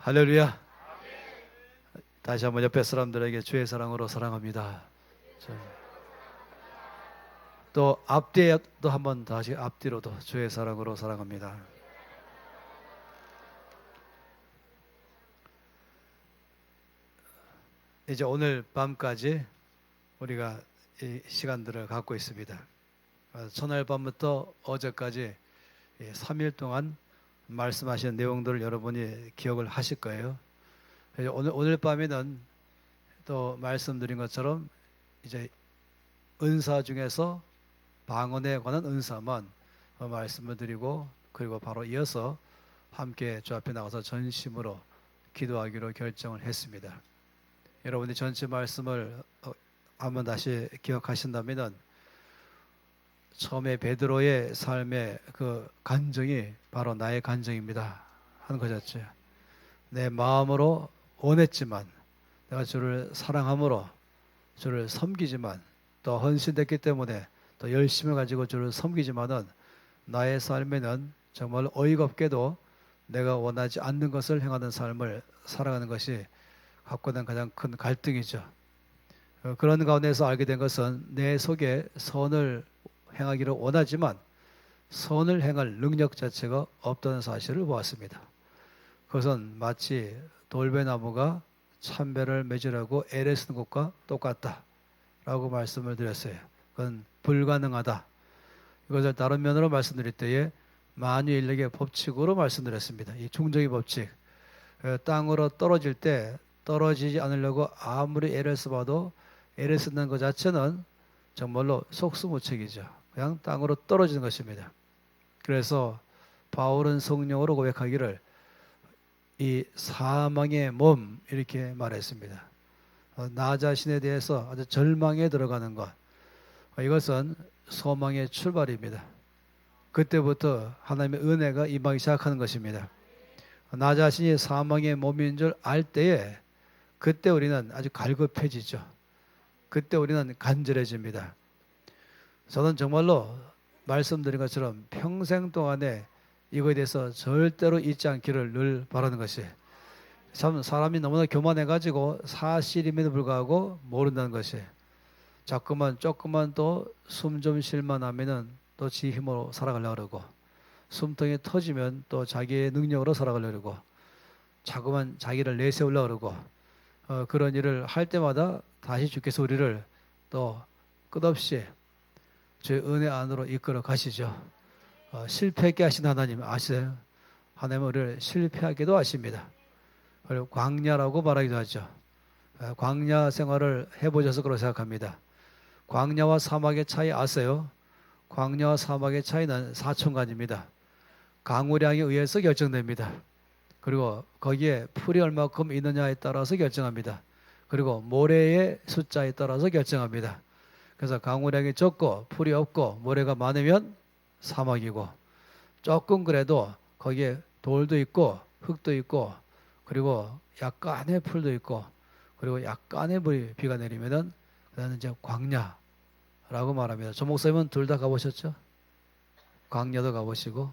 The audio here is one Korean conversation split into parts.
할렐루야. 다시 한번 옆에 사람들에게 주의 사랑으로 사랑합니다. 또 앞뒤에도 한번 다시 앞뒤로도 주의 사랑으로 사랑합니다. 이제 오늘 밤까지 우리가 이 시간들을 갖고 있습니다. 전날 밤부터 어제까지 3일 동안 말씀하신 내용들을 여러분이 기억을 하실 거예요. 오늘 밤에는 또 말씀드린 것처럼 이제 은사 중에서 방언에 관한 은사만 말씀을 드리고, 그리고 바로 이어서 함께 주 앞에 나가서 전심으로 기도하기로 결정을 했습니다. 여러분이 전체 말씀을 한번 다시 기억하신다면 처음에 베드로의 삶의 그 간증이 바로 나의 간증입니다 하는 것이었죠. 내 마음으로 원했지만, 내가 주를 사랑함으로 주를 섬기지만, 또 헌신됐기 때문에 또 열심을 가지고 주를 섬기지만은 나의 삶에는 정말 어이가 없게도 내가 원하지 않는 것을 행하는 삶을 살아가는 것이 갖고 있는 가장 큰 갈등이죠. 그런 가운데서 알게 된 것은 내 속에 선을 행하기를 원하지만 선을 행할 능력 자체가 없다는 사실을 보았습니다. 그것은 마치 돌배나무가 참배를 맺으려고 애를 쓰는 것과 똑같다라고 말씀을 드렸어요. 그건 불가능하다. 이것을 다른 면으로 말씀드릴 때에 만유인력의 법칙으로 말씀드렸습니다. 이 중정의 법칙. 땅으로 떨어질 때 떨어지지 않으려고 아무리 애를 써봐도 애를 쓰는 것 자체는 정말로 속수무책이죠. 그냥 땅으로 떨어지는 것입니다. 그래서 바울은 성령으로 고백하기를 이 사망의 몸 이렇게 말했습니다. 나 자신에 대해서 아주 절망에 들어가는 것, 이것은 소망의 출발입니다. 그때부터 하나님의 은혜가 임하기 시작하는 것입니다. 나 자신이 사망의 몸인 줄 알 때에 그때 우리는 아주 갈급해지죠. 그때 우리는 간절해집니다. 저는 정말로 말씀드린 것처럼 평생 동안에 이거에 대해서 절대로 잊지 않기를 늘 바라는 것이, 참 사람이 너무나 교만해가지고 사실임에도 불구하고 모른다는 것이, 자꾸만 조금만 또 숨 좀 쉴만 하면은 또 지 힘으로 살아가려고 그러고, 숨통이 터지면 또 자기의 능력으로 살아가려고 그러고, 자꾸만 자기를 내세우려고 그러고, 그런 일을 할 때마다 다시 주께서 우리를 또 끝없이 주의 은혜 안으로 이끌어 가시죠. 실패하게 하신 하나님 아세요? 하나님은 우리를 실패하게도 하십니다. 그리고 광야라고 말하기도 하죠. 광야 생활을 해보셔서 그렇게 생각합니다. 광야와 사막의 차이 아세요? 광야와 사막의 차이는 4천간입니다. 강우량에 의해서 결정됩니다. 그리고 거기에 풀이 얼마큼 있느냐에 따라서 결정합니다. 그리고 모래의 숫자에 따라서 결정합니다. 그래서 강우량이 적고 풀이 없고 모래가 많으면 사막이고, 조금 그래도 거기에 돌도 있고 흙도 있고 그리고 약간의 풀도 있고 그리고 약간의 물이 비가 내리면은 그다음에 이제 광야라고 말합니다. 조 목사님은 둘 다 가보셨죠? 광야도 가보시고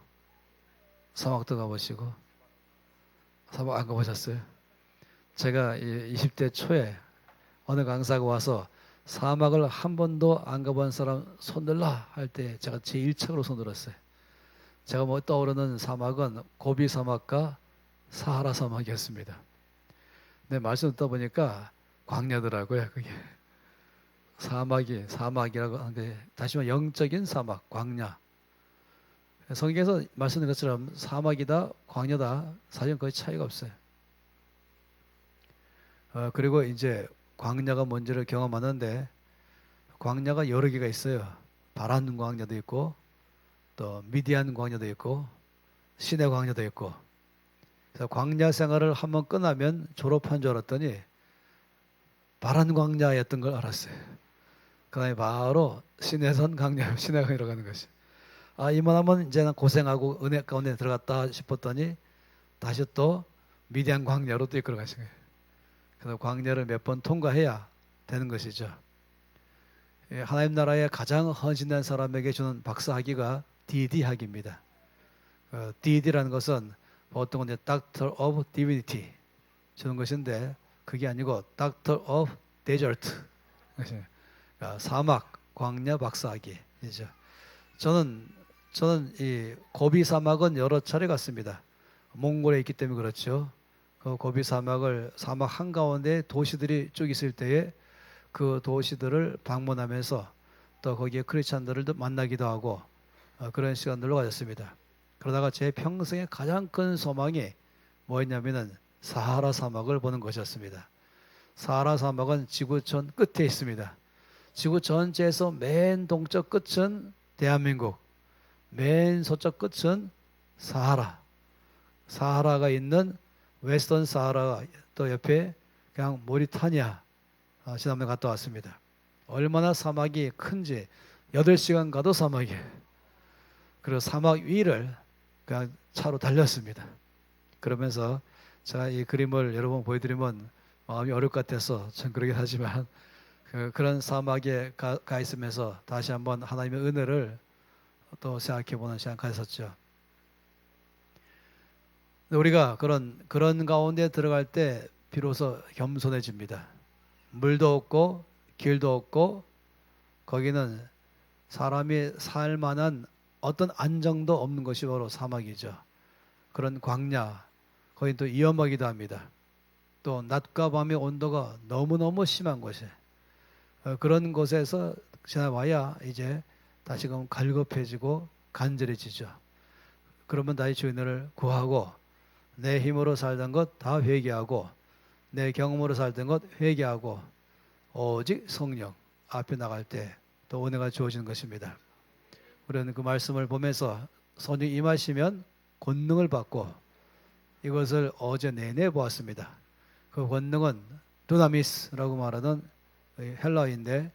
사막도 가보시고. 사막 안 가보셨어요? 제가 20대 초에 어느 강사가 와서 사막을 한 번도 안 가본 사람 손들라 할 때 제가 제1착으로 손들었어요. 제가 뭐 떠오르는 사막은 고비 사막과 사하라 사막이었습니다. 근데 말씀 듣다 보니까 광야더라고요. 그게 사막이라고 하는데, 다시 말해 영적인 사막, 광야. 성경에서 말씀드린 것처럼 사막이다 광야다 사실은 거의 차이가 없어요. 그리고 이제 광야가 뭔지를 경험하는데, 광야가 여러 개가 있어요. 바란 광야도 있고 또 미디안 광야도 있고 시내 광야도 있고. 그래서 광야 생활을 한번 끝나면 졸업한 줄 알았더니 바란 광야였던 걸 알았어요. 그 다음에 바로 시내선 광야, 시내 광야로 가는 것이. 이만하면 이제 고생하고 은혜 가운데 들어갔다 싶었더니 다시 또 미디안 광야로 또 이끌어 가신 거예요. 그래서 광야를 몇 번 통과해야 되는 것이죠. 하나님 나라의 가장 헌신된 사람에게 주는 박사학위가 DD 학위입니다. DD라는 것은 보통 이제 Doctor of Divinity, 주는 것인데 그게 아니고 Doctor of Desert, 그러니까 사막 광야 박사학위이죠. 저는 이 고비 사막은 여러 차례 갔습니다. 몽골에 있기 때문에 그렇죠. 그 고비 사막을 사막 한가운데 도시들이 쭉 있을 때에 그 도시들을 방문하면서 또 거기에 크리스찬들을 만나기도 하고 그런 시간들로 가졌습니다. 그러다가 제 평생의 가장 큰 소망이 뭐였냐면은 사하라 사막을 보는 것이었습니다. 사하라 사막은 지구촌 끝에 있습니다. 지구 전체에서 맨 동쪽 끝은 대한민국, 맨 서쪽 끝은 사하라. 사하라가 있는 웨스턴 사하라 또 옆에 그냥 모리타니아 지난번에 갔다 왔습니다. 얼마나 사막이 큰지 8시간 가도 사막이에요. 그리고 사막 위를 그냥 차로 달렸습니다. 그러면서 제가 이 그림을 여러분 보여드리면 마음이 어려울 것 같아서 전 그러긴 하지만 그런 사막에 가 있으면서 다시 한번 하나님의 은혜를 또 생각해보는 시간 가졌었죠. 우리가 그런 가운데 들어갈 때 비로소 겸손해집니다. 물도 없고 길도 없고 거기는 사람이 살 만한 어떤 안정도 없는 것이 바로 사막이죠. 그런 광야, 거긴 또 위험하기도 합니다. 또 낮과 밤의 온도가 너무너무 심한 곳에 그런 곳에서 지나와야 이제 다시금 갈급해지고 간절해지죠. 그러면 다시 주인을 구하고 내 힘으로 살던 것 다 회개하고 내 경험으로 살던 것 회개하고 오직 성령 앞에 나갈 때 또 은혜가 주어지는 것입니다. 우리는 그 말씀을 보면서 성령 임하시면 권능을 받고 이것을 어제 내내 보았습니다. 그 권능은 두나미스라고 말하는 헬라어인데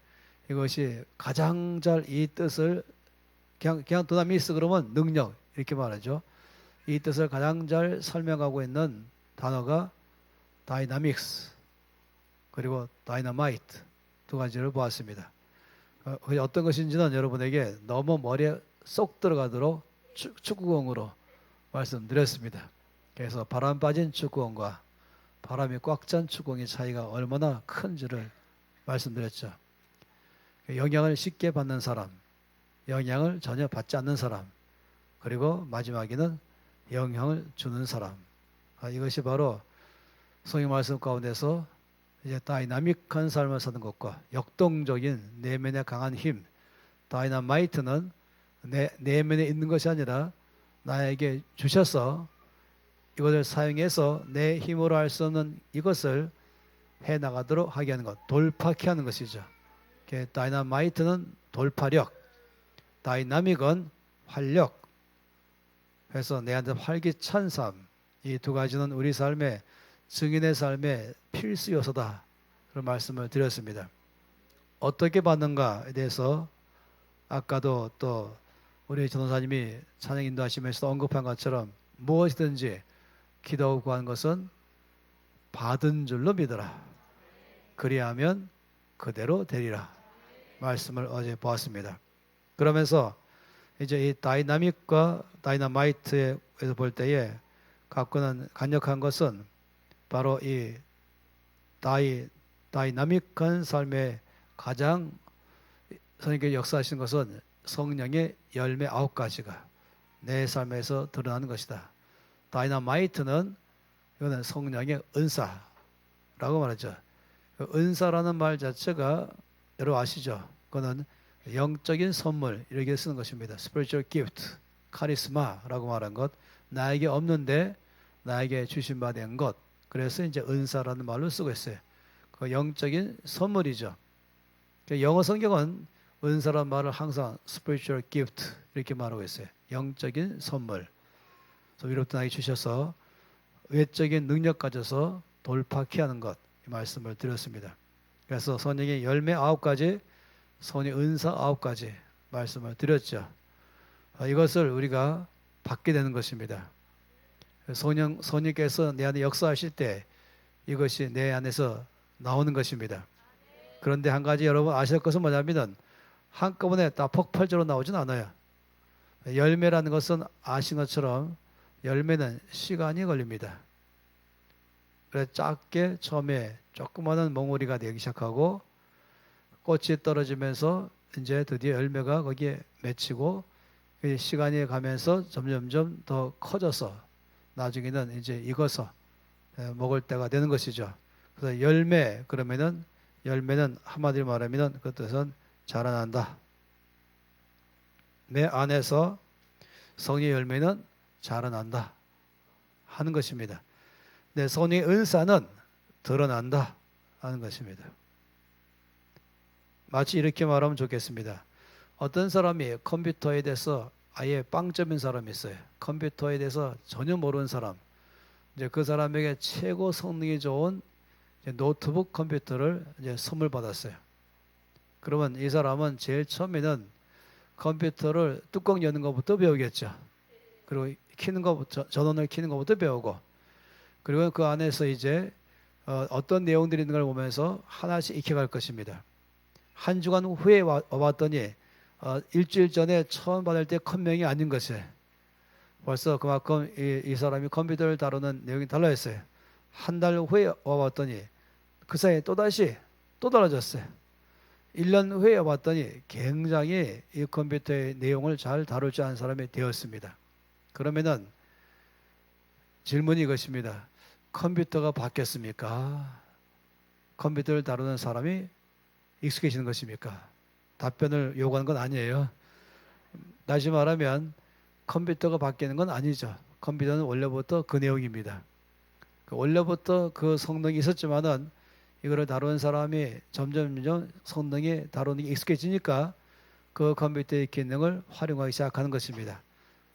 이것이 가장 잘 이 뜻을 그냥 두나미스 그러면 능력 이렇게 말하죠. 이 뜻을 가장 잘 설명하고 있는 단어가 다이나믹스 그리고 다이너마이트 두 가지를 보았습니다. 어떤 것인지는 여러분에게 너무 머리에 쏙 들어가도록 축구공으로 말씀드렸습니다. 그래서 바람 빠진 축구공과 바람이 꽉 찬 축구공의 차이가 얼마나 큰지를 말씀드렸죠. 영향을 쉽게 받는 사람, 영향을 전혀 받지 않는 사람, 그리고 마지막에는 영향을 주는 사람. 이것이 바로 성경 말씀 가운데서 이제 다이나믹한 삶을 사는 것과 역동적인 내면의 강한 힘, 다이너마이트는 내면에 있는 것이 아니라 나에게 주셔서 이것을 사용해서 내 힘으로 할 수 없는 이것을 해나가도록 하게 하는 것, 돌파케 하는 것이죠. 다이너마이트는 돌파력, 다이나믹은 활력. 그래서 내한테 활기찬 삶, 이 두 가지는 우리 삶의 증인의 삶의 필수 요소다. 그런 말씀을 드렸습니다. 어떻게 받는가에 대해서 아까도 또 우리 전도사님이 찬양 인도하시면서 언급한 것처럼 무엇이든지 기도하고 구한 것은 받은 줄로 믿어라. 그리하면 그대로 되리라. 말씀을 어제 보았습니다. 그러면서 이제 이 다이나믹과 다이너마이트에서 볼 때에 갖고는 강력한 것은 바로 이 다이나믹한 삶의 가장 성령께서 역사하시는 것은 성령의 열매 9가지가 내 삶에서 드러나는 것이다. 다이너마이트는 이거는 성령의 은사라고 말하죠. 은사라는 말 자체가 여러분 아시죠? 그거는 영적인 선물 이렇게 쓰는 것입니다. Spiritual gift, 카리스마라고 말한 것, 나에게 없는데 나에게 주신 바 된 것. 그래서 이제 은사라는 말로 쓰고 있어요. 그 영적인 선물이죠. 영어 성경은 은사라는 말을 항상 spiritual gift 이렇게 말하고 있어요. 영적인 선물. 위로부터 나에게 주셔서 외적인 능력 가져서 돌파케 하는 것, 이 말씀을 드렸습니다. 그래서 성령의 열매 9가지, 성령의 은사 9가지 말씀을 드렸죠. 이것을 우리가 받게 되는 것입니다. 성령께서 내 안에 역사하실 때 이것이 내 안에서 나오는 것입니다. 그런데 한 가지 여러분 아실 것은 뭐냐면 한꺼번에 다 폭발적으로 나오진 않아요. 열매라는 것은 아신 것처럼 열매는 시간이 걸립니다. 그래 작게 처음에 조그마한 몽우리가 되기 시작하고 꽃이 떨어지면서 이제 드디어 열매가 거기에 맺히고 시간이 가면서 점점점 더 커져서 나중에는 이제 익어서 먹을 때가 되는 것이죠. 그래서 열매 그러면은 열매는 한마디로 말하면은 그 뜻은 자라난다. 내 안에서 성의 열매는 자라난다 하는 것입니다. 내 성의 은사는 드러난다 하는 것입니다. 마치 이렇게 말하면 좋겠습니다. 어떤 사람이 컴퓨터에 대해서 아예 빵점인 사람이 있어요. 컴퓨터에 대해서 전혀 모르는 사람. 이제 그 사람에게 최고 성능이 좋은 노트북 컴퓨터를 이제 선물 받았어요. 그러면 이 사람은 제일 처음에는 컴퓨터를 뚜껑 여는 것부터 배우겠죠. 그리고 키는 것부터, 전원을 키는 것부터 배우고, 그리고 그 안에서 이제 어떤 내용들이 있는 걸 보면서 하나씩 익혀갈 것입니다. 한 주간 후에 와봤더니 일주일 전에 처음 받을 때 컴명이 아닌 것이에요. 벌써 그만큼 이 사람이 컴퓨터를 다루는 내용이 달라졌어요. 한 달 후에 와봤더니 그 사이에 또다시 또 달라졌어요. 1년 후에 와봤더니 굉장히 이 컴퓨터의 내용을 잘 다룰 줄 아는 사람이 되었습니다. 그러면은 질문이 이것입니다. 컴퓨터가 바뀌었습니까? 컴퓨터를 다루는 사람이 익숙해지는 것입니까? 답변을 요구하는 건 아니에요. 다시 말하면 컴퓨터가 바뀌는 건 아니죠. 컴퓨터는 원래부터 그 내용입니다. 원래부터 그 성능이 있었지만은 이거를 다루는 사람이 점점 성능이 다루는 게 익숙해지니까 그 컴퓨터의 기능을 활용하기 시작하는 것입니다.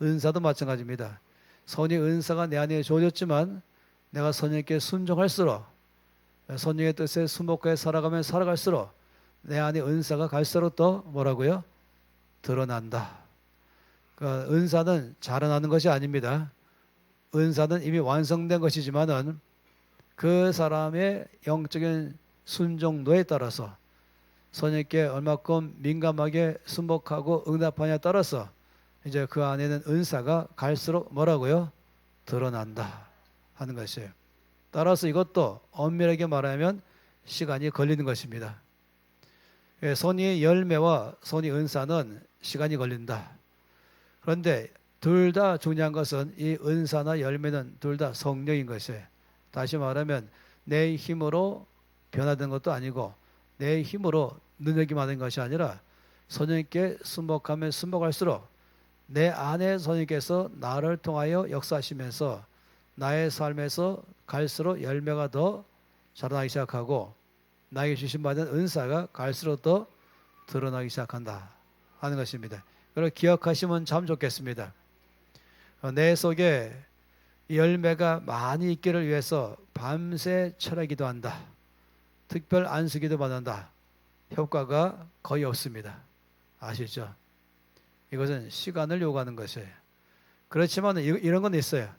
은사도 마찬가지입니다. 선의 은사가 내 안에 주어졌지만 내가 선생님께 순종할수록 선생님의 뜻에 순복하여 살아가면 살아갈수록 내 안에 은사가 갈수록 더 뭐라고요? 드러난다. 그러니까 은사는 자라나는 것이 아닙니다. 은사는 이미 완성된 것이지만은 그 사람의 영적인 순종도에 따라서 선생님께 얼마큼 민감하게 순복하고 응답하냐에 따라서 이제 그 안에는 은사가 갈수록 뭐라고요? 드러난다 하는 것이에요. 따라서 이것도 엄밀하게 말하면 시간이 걸리는 것입니다. 선의 열매와 선의 은사는 시간이 걸린다. 그런데 둘 다 중요한 것은 이 은사나 열매는 둘 다 성령인 것이에요. 다시 말하면 내 힘으로 변화된 것도 아니고 내 힘으로 능력이 많은 것이 아니라 선생님께 순복하면 순복할수록 내 안에 선생님께서 나를 통하여 역사하시면서 나의 삶에서 갈수록 열매가 더 자라나기 시작하고 나에게 주신받은 은사가 갈수록 더 드러나기 시작한다 하는 것입니다. 그걸 기억하시면 참 좋겠습니다. 내 속에 열매가 많이 있기를 위해서 밤새 철야기도 한다. 특별 안수기도 받는다. 효과가 거의 없습니다. 아시죠? 이것은 시간을 요구하는 것이에요. 그렇지만 이런 건 있어요.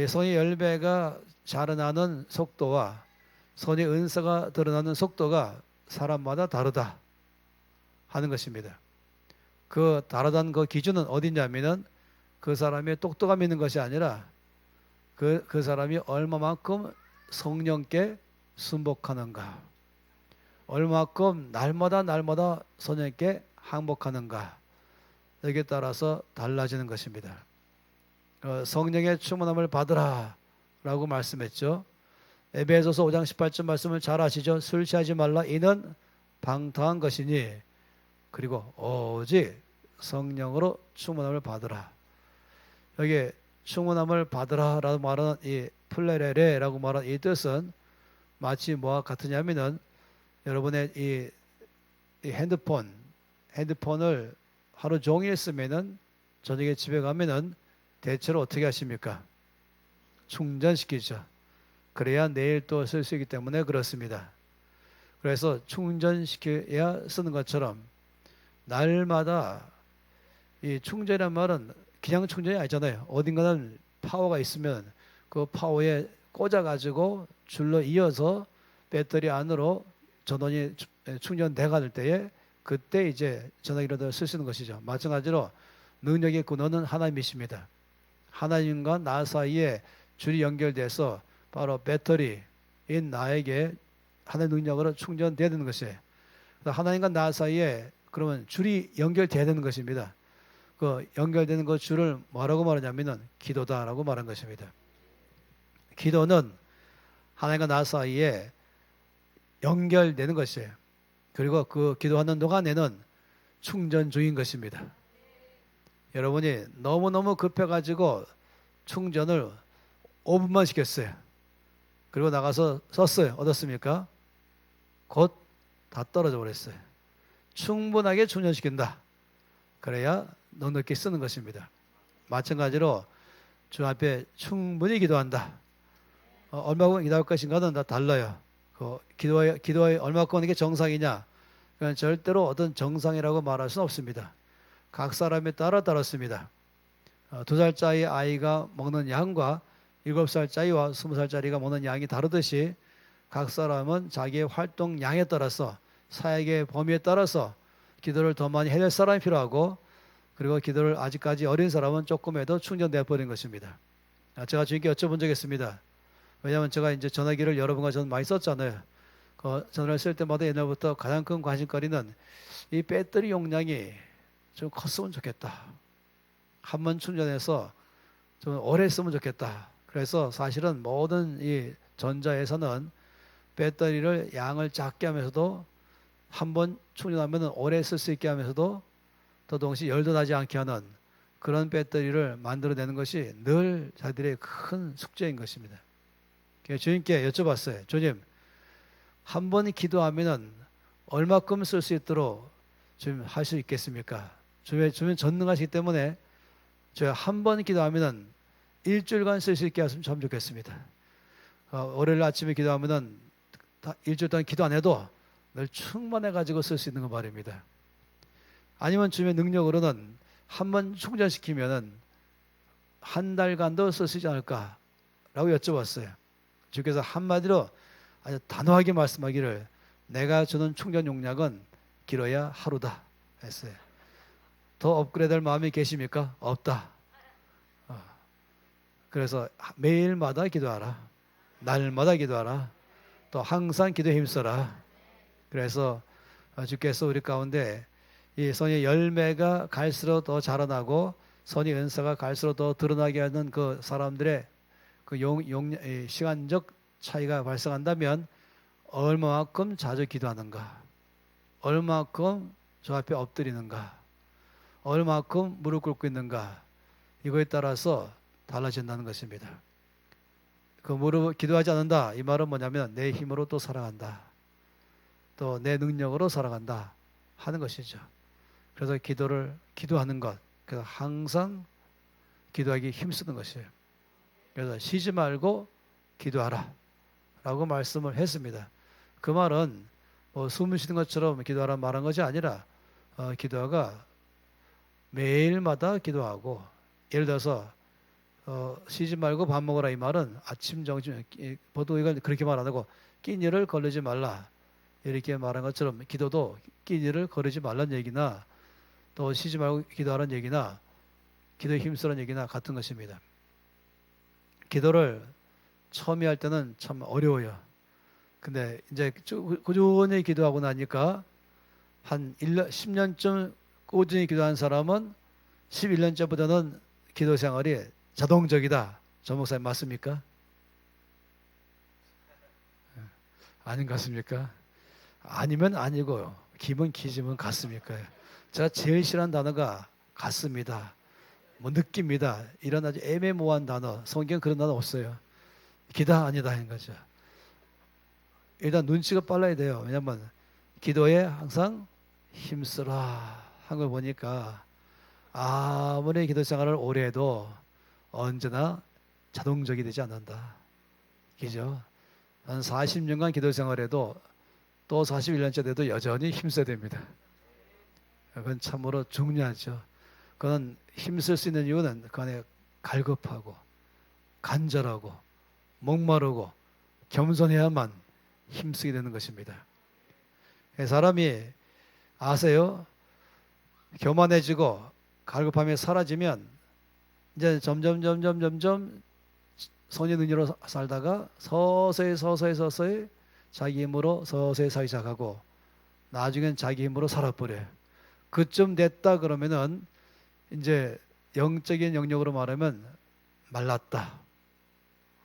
선의 열매가 자라나는 속도와 선의 은사가 드러나는 속도가 사람마다 다르다 하는 것입니다. 그 다르다는 그 기준은 어디냐면은 그 사람의 똑똑함이 있는 것이 아니라 그 사람이 얼마만큼 성령께 순복하는가, 얼마만큼 날마다 성령께 항복하는가, 여기에 따라서 달라지는 것입니다. 성령의 충만함을 받으라 라고 말씀했죠. 에베소서 5장 18절 말씀을 잘 아시죠? 술 취하지 말라 이는 방탕한 것이니 그리고 오직 성령으로 충만함을 받으라. 여기 충만함을 받으라 라고 말하는 이 플레레레라고 말하는 이 뜻은 마치 뭐와 같으냐면은 여러분의 이 핸드폰을 하루 종일 쓰면은 저녁에 집에 가면은 대체로 어떻게 하십니까? 충전시키죠. 그래야 내일 또 쓸 수 있기 때문에 그렇습니다. 그래서 충전시켜야 쓰는 것처럼 날마다 이 충전이란 말은 그냥 충전이 아니잖아요. 어딘가는 파워가 있으면 그 파워에 꽂아가지고 줄로 이어서 배터리 안으로 전원이 충전돼 갈 때에 그때 이제 전화기로 쓸 수 있는 것이죠. 마찬가지로 능력의 근원은 하나님이십니다. 하나님과 나 사이에 줄이 연결돼서 바로 배터리인 나에게 하나님의 능력으로 충전돼야 되는 것이에요. 하나님과 나 사이에 그러면 줄이 연결돼야 되는 것입니다. 그 연결되는 그 줄을 뭐라고 말하냐면은 기도다라고 말한 것입니다. 기도는 하나님과 나 사이에 연결되는 것이에요. 그리고 그 기도하는 동안에는 충전 중인 것입니다. 여러분이 너무너무 급해가지고 충전을 5분만 시켰어요. 그리고 나가서 썼어요. 어떻습니까? 곧 다 떨어져 버렸어요. 충분하게 충전시킨다. 그래야 넉넉히 쓰는 것입니다. 마찬가지로 주 앞에 충분히 기도한다. 얼마큼 기도할 것인가는 다 달라요. 기도에 얼마큼 하는 게 정상이냐? 그건 절대로 어떤 정상이라고 말할 수는 없습니다. 각 사람에 따라 다릅니다. 2살짜리 아이가 먹는 양과 7살짜리와 20살짜리가 먹는 양이 다르듯이 각 사람은 자기의 활동 양에 따라서 사역의 범위에 따라서 기도를 더 많이 해낼 사람이 필요하고 그리고 기도를 아직까지 어린 사람은 조금에도 충전되어 버린 것입니다. 제가 주님께 여쭤본 적이 있습니다. 왜냐하면 제가 이제 전화기를 여러분과 저는 많이 썼잖아요. 전화를 쓸 때마다 옛날부터 가장 큰 관심거리는 이 배터리 용량이 좀 컸으면 좋겠다. 한 번 충전해서 좀 오래 쓰면 좋겠다. 그래서 사실은 모든 이 전자에서는 배터리를 양을 작게 하면서도 한 번 충전하면 오래 쓸 수 있게 하면서도 또 동시에 열도 나지 않게 하는 그런 배터리를 만들어내는 것이 늘 자들의 큰 숙제인 것입니다. 그래서 주님께 여쭤봤어요. 주님, 한 번 기도하면은 얼마큼 쓸 수 있도록 좀 할 수 있겠습니까? 주님 전능하시기 때문에 제가 한 번 기도하면은 일주일간 쓸 수 있게 하시면 참 좋겠습니다. 월요일 아침에 기도하면은 일주일 동안 기도 안 해도 늘 충만해 가지고 쓸 수 있는 거 말입니다. 아니면 주님의 능력으로는 한 번 충전시키면은 한 달간도 쓸 수 있지 않을까라고 여쭤봤어요. 주께서 한마디로 아주 단호하게 말씀하기를 내가 주는 충전 용량은 길어야 하루다 했어요. 더 업그레이드할 마음이 계십니까? 없다. 그래서 매일마다 기도하라. 날마다 기도하라. 또 항상 기도에 힘써라. 그래서 주께서 우리 가운데 이 선의 열매가 갈수록 더 자라나고 선의 은사가 갈수록 더 드러나게 하는 그 사람들의 그 시간적 차이가 발생한다면 얼마만큼 자주 기도하는가, 얼마만큼 저 앞에 엎드리는가, 얼마만큼 무릎 꿇고 있는가, 이거에 따라서 달라진다는 것입니다. 그 무릎 기도하지 않는다 이 말은 뭐냐면 내 힘으로 또 살아간다, 또 내 능력으로 살아간다 하는 것이죠. 그래서 기도하는 것, 그래서 항상 기도하기 힘쓰는 것이에요. 그래서 쉬지 말고 기도하라 라고 말씀을 했습니다. 그 말은 뭐 숨을 쉬는 것처럼 기도하라 말한 것이 아니라 기도가 매일마다 기도하고, 예를 들어서 쉬지 말고 밥 먹으라 이 말은 아침 점심 보통 이걸 그렇게 말 안 하고 끼니를 거르지 말라 이렇게 말한 것처럼 기도도 끼니를 거르지 말라는 얘기나 또 쉬지 말고 기도하라는 얘기나 기도에 힘쓰라는 얘기나 같은 것입니다. 기도를 처음에 할 때는 참 어려워요. 근데 이제 꾸준히 기도하고 나니까 한 10년쯤 꾸준히 기도한 사람은 11년째보다는 기도 생활이 자동적이다. 조 목사님 맞습니까? 아닌 것 같습니까? 아니면 아니고요. 기면 기지면 같습니까? 제가 제일 싫어하는 단어가 같습니다. 뭐 느낍니다. 이런 아주 애매모호한 단어. 성경 그런 단어 없어요. 기다 아니다 하는 거죠. 일단 눈치가 빨라야 돼요. 왜냐면 기도에 항상 힘쓰라 한 걸 보니까 아무리 기도 생활을 오래 해도 언제나 자동적이 되지 않는다. 그죠? 한 40년간 기도 생활해도 또 41년째 돼도 여전히 힘써야 됩니다. 그건 참으로 중요하죠. 그건 힘쓸 수 있는 이유는 그 안에 갈급하고 간절하고 목마르고 겸손해야만 힘쓰게 되는 것입니다. 사람이 아세요? 교만해지고 갈급함이 사라지면 이제 점점 손이 능력으로 살다가 서서히 자기 힘으로 서서히 살기 시작하고 나중엔 자기 힘으로 살아버려요. 그쯤 됐다 그러면은 이제 영적인 영역으로 말하면 말랐다,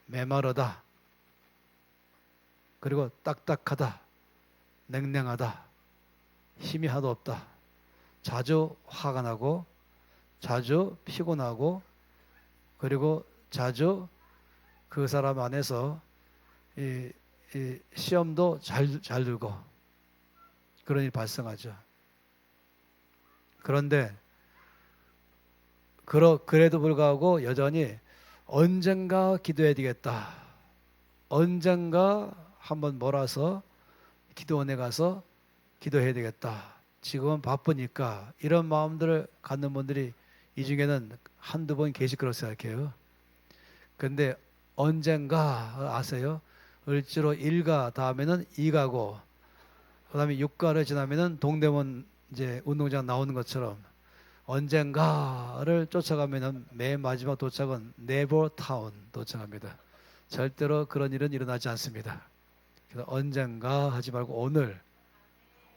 메마르다, 그리고 딱딱하다, 냉랭하다, 힘이 하나도 없다. 자주 화가 나고 자주 피곤하고 그리고 자주 그 사람 안에서 이 시험도 잘 들고 그런 일이 발생하죠. 그런데 그래도 불구하고 여전히 언젠가 기도해야 되겠다. 언젠가 한번 몰아서 기도원에 가서 기도해야 되겠다. 지금은 바쁘니까 이런 마음들을 갖는 분들이 이 중에는 한두 번 계실 거라고 생각해요. 근데 언젠가 아세요? 을지로 1가 다음에는 2가고 그다음에 6가를 지나면은 동대문 이제 운동장 나오는 것처럼 언젠가를 쫓아가면은 맨 마지막 도착은 네버타운 도착합니다. 절대로 그런 일은 일어나지 않습니다. 그래서 언젠가 하지 말고 오늘,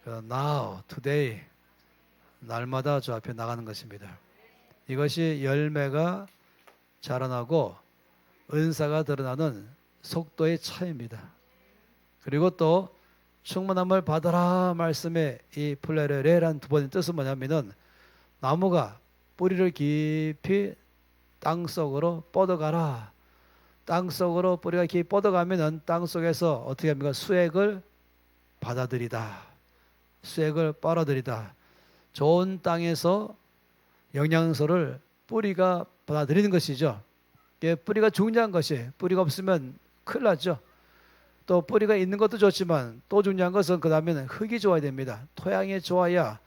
now, today, 날마다 저 앞에 나가는 것입니다. 이것이 열매가 자라나고 은사가 드러나는 속도의 차이입니다. 그리고 또 충만함을 받아라 말씀의 이 플레레레란 두 번의 뜻은 뭐냐면은 나무가 뿌리를 깊이 땅속으로 뻗어가라. 땅속으로 뿌리가 깊이 뻗어가면은 땅속에서 어떻게 합니까? 수액을 받아들이다. 수액을 빨아들이다. 좋은 땅에서 영양소를 뿌리가 받아들이는 것이죠. 뿌리가 중요한 것이 뿌리가 없으면 큰일 나죠. 또 뿌리가 있는 것도 좋지만 또 중요한 것은 그 다음에는 흙이 좋아야 됩니다. 토양이 좋아야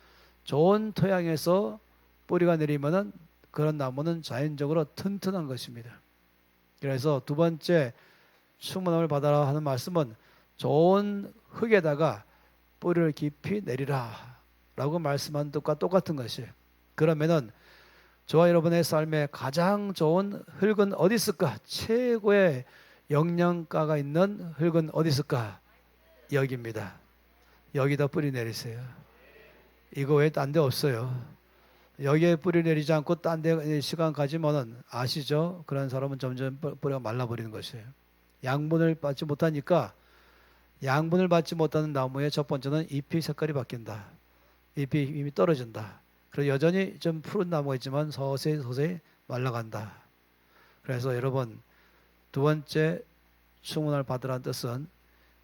좋은 토양에서 뿌리가 내리면은 그런 나무는 자연적으로 튼튼한 것입니다. 그래서 두 번째 충만함을 받아라 하는 말씀은 좋은 흙에다가 뿌리를 깊이 내리라 라고 말씀한 뜻과 똑같은 것이에요. 그러면은 저와 여러분의 삶에 가장 좋은 흙은 어디 있을까? 최고의 영양가가 있는 흙은 어디 있을까? 여기입니다. 여기다 뿌리 내리세요. 이거 외에 딴 데 없어요. 여기에 뿌리 내리지 않고 딴 데 시간 가지면은 아시죠? 그런 사람은 점점 뿌리가 말라버리는 것이에요. 양분을 받지 못하니까 양분을 받지 못하는 나무의 첫 번째는 잎이 색깔이 바뀐다. 잎이 이미 떨어진다. 그리고 여전히 좀 푸른 나무가 있지만 서서히 말라간다. 그래서 여러분 두 번째 충만을 받으라는 뜻은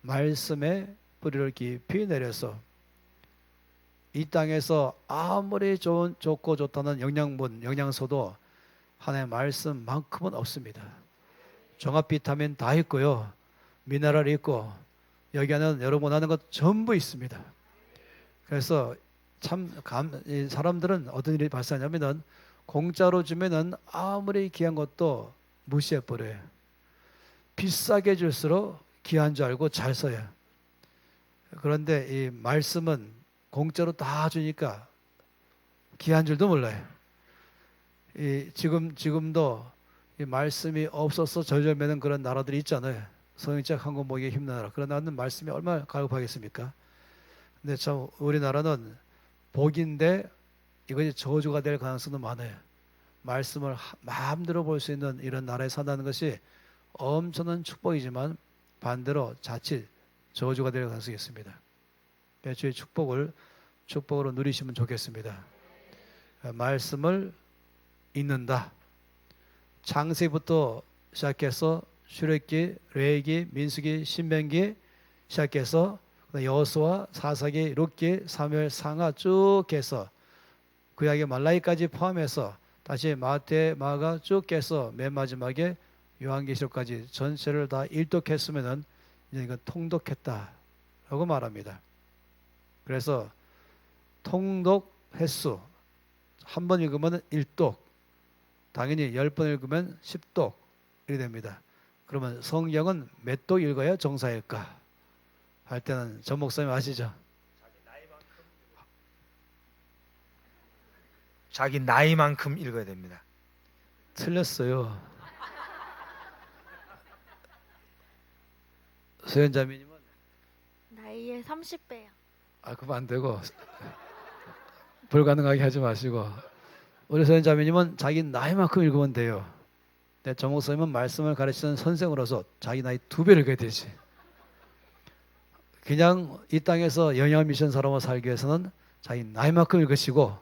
말씀의 뿌리를 깊이 내려서 이 땅에서 아무리 좋고 좋다는 영양분, 영양소도 하나님의 말씀만큼은 없습니다. 종합 비타민 다 있고요. 미네랄이 있고 여기 안에는 여러분 하는 것 전부 있습니다. 그래서 참 사람들은 어떤 일이 발생하냐면은 공짜로 주면은 아무리 귀한 것도 무시해 버려요. 비싸게 줄수록 귀한 줄 알고 잘 써요. 그런데 이 말씀은 공짜로 다 주니까 귀한 줄도 몰라요. 지금도 이 말씀이 없어서 절절매는 그런 나라들이 있잖아요. 성인책 한 권 보기에 힘든 나라. 그런 나라는 말씀이 얼마나 갈급하겠습니까? 근데 참 우리나라는 복인데 이것이 저주가 될 가능성도 많아요. 말씀을 마음대로 볼 수 있는 이런 나라에 산다는 것이 엄청난 축복이지만 반대로 자칫 저주가 될 가능성이 있습니다. 주의 축복으로 누리시면 좋겠습니다. 말씀을 읽는다. 창세기부터 시작해서 출애굽기, 레위기, 민수기, 신명기 시작해서 여호수아, 사사기, 룻기, 사무엘, 상하 쭉 해서 구약의 말라기까지 포함해서 다시 마태, 마가 쭉 해서 맨 마지막에 요한계시록까지 전체를 다 일독했으면은 이제 이건 통독했다라고 말합니다. 그래서 통독 횟수 한 번 읽으면 1독, 당연히 10번 읽으면 10독 이렇게 됩니다. 그러면 성경은 몇 독 읽어야 정사일까? 할 때는 전 목사님 아시죠? 자기 나이만큼 읽어야 됩니다. 틀렸어요. 소연자매님은 나이에 30배요. 그럼 안 되고 불가능하게 하지 마시고 우리 소연자매님은 자기 나이만큼 읽으면 돼요. 근데 정 목사님은 말씀을 가르치는 선생으로서 자기 나이 2배를 읽어야 되지. 그냥 이 땅에서 영향 미션 사람으로 살기 위해서는 자기 나이만큼 읽으시고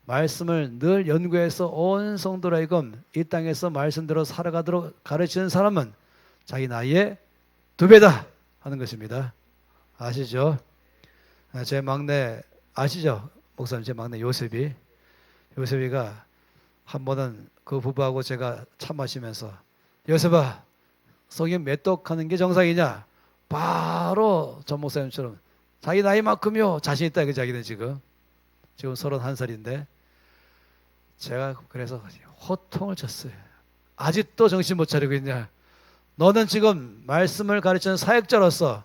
말씀을 늘 연구해서 온 성도로 하여금 이 땅에서 말씀대로 살아가도록 가르치는 사람은 자기 나이의 2배다 하는 것입니다. 아시죠? 제 막내 아시죠? 목사님 제 막내 요셉이가 한 번은 그 부부하고 제가 차 마시면서 요셉아 성경 몇 독하는 게 정상이냐? 바로 전 목사님처럼 자기 나이만큼요 자신 있다 그 자기는 지금 31살인데 제가 그래서 호통을 쳤어요. 아직도 정신 못 차리고 있냐? 너는 지금 말씀을 가르치는 사역자로서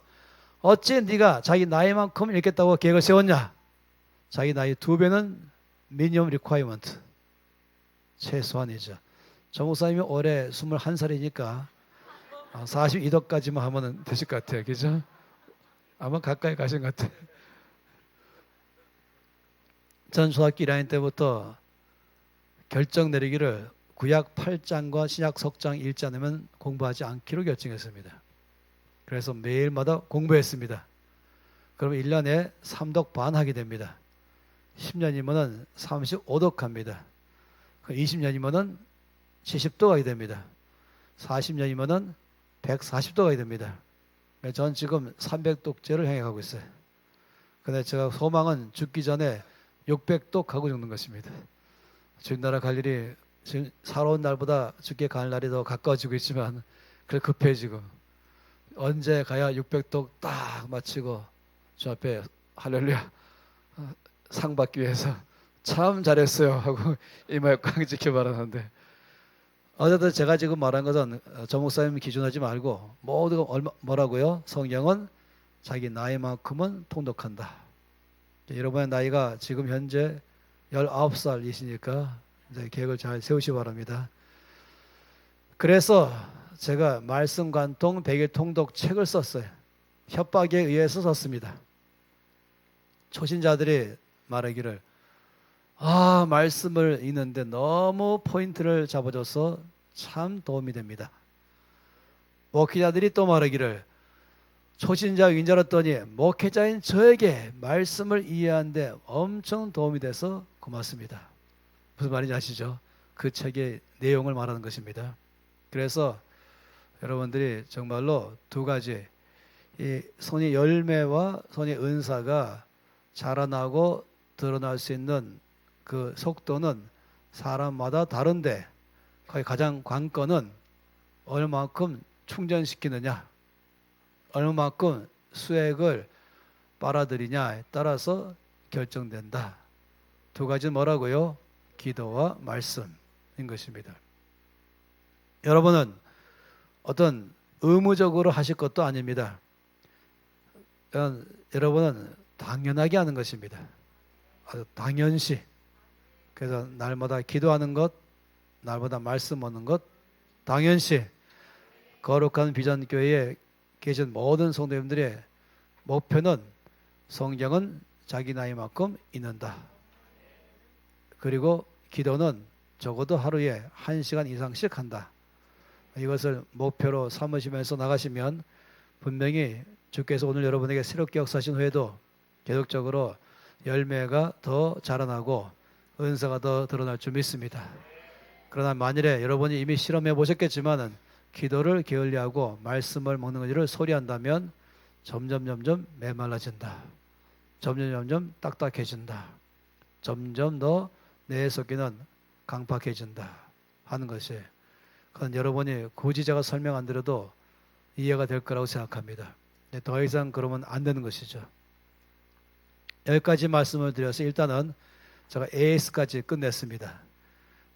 어찌 네가 자기 나이만큼 읽겠다고 계획을 세웠냐? 자기 나이 2배는 미니멈 리콰이먼트 최소한이죠. 정 목사님이 올해 21살이니까 42도까지만 하면 되실 것 같아요. 그죠? 아마 가까이 가신 것 같아요. 전 중학교 1학년 때부터 결정 내리기를 구약 8장과 신약 석장 읽지 않으면 공부하지 않기로 결정했습니다. 그래서 매일마다 공부했습니다. 그러면 1년에 3독 반 하게 됩니다. 10년이면 35독 합니다. 20년이면 70독 하게 됩니다. 40년이면 140독 하게 됩니다. 저는 지금 300독째를 향해 가고 있어요. 근데 제가 소망은 죽기 전에 600독 하고 죽는 것입니다. 주님 나라 갈 일이 지금 살아온 날보다 죽게 갈 날이 더 가까워지고 있지만 그래 급해지고 언제 가야 600독 딱 마치고 주 앞에 할렐루야 상 받기 위해서 참 잘했어요 하고 이마에 꽉 지켜 바라는데 어쨌든 제가 지금 말한 것은 정 목사님 기준하지 말고 모두가 뭐라고요? 성경은 자기 나이만큼은 통독한다. 여러분의 나이가 지금 현재 19살이시니까 이제 계획을 잘 세우시기 바랍니다. 그래서 제가 말씀 관통 100일 통독 책을 썼어요. 협박에 의해서 썼습니다. 초신자들이 말하기를 말씀을 읽는데 너무 포인트를 잡아줘서 참 도움이 됩니다. 목회자들이 또 말하기를 초신자 인 줄 알았더니 목회자인 저에게 말씀을 이해하는데 엄청 도움이 돼서 고맙습니다. 무슨 말인지 아시죠? 그 책의 내용을 말하는 것입니다. 그래서 여러분들이 정말로 두 가지 이 손의 열매와 손의 은사가 자라나고 드러날 수 있는 그 속도는 사람마다 다른데 거의 가장 관건은 얼마만큼 충전시키느냐 얼마만큼 수액을 빨아들이냐에 따라서 결정된다. 두 가지는 뭐라고요? 기도와 말씀인 것입니다. 여러분은 어떤 의무적으로 하실 것도 아닙니다. 여러분은 당연하게 하는 것입니다. 아주 당연시. 그래서 날마다 기도하는 것, 날마다 말씀 얻는 것, 당연시. 거룩한 비전교회에 계신 모든 성도님들의 목표는 성경은 자기 나이만큼 읽는다. 그리고 기도는 적어도 하루에 1시간 이상씩 한다. 이것을 목표로 삼으시면서 나가시면 분명히 주께서 오늘 여러분에게 새롭게 역사하신 후에도 계속적으로 열매가 더 자라나고 은사가 더 드러날 줄 믿습니다. 그러나 만일에 여러분이 이미 실험해 보셨겠지만은 기도를 게을리하고 말씀을 먹는 것을 소리한다면 점점 메말라진다. 점점 딱딱해진다. 점점 더 내 속에는 강팍해진다 하는 것이 그건 여러분이 굳이 제가 설명 안 드려도 이해가 될 거라고 생각합니다. 더 이상 그러면 안 되는 것이죠. 여기까지 말씀을 드려서 일단은 제가 AS까지 끝냈습니다.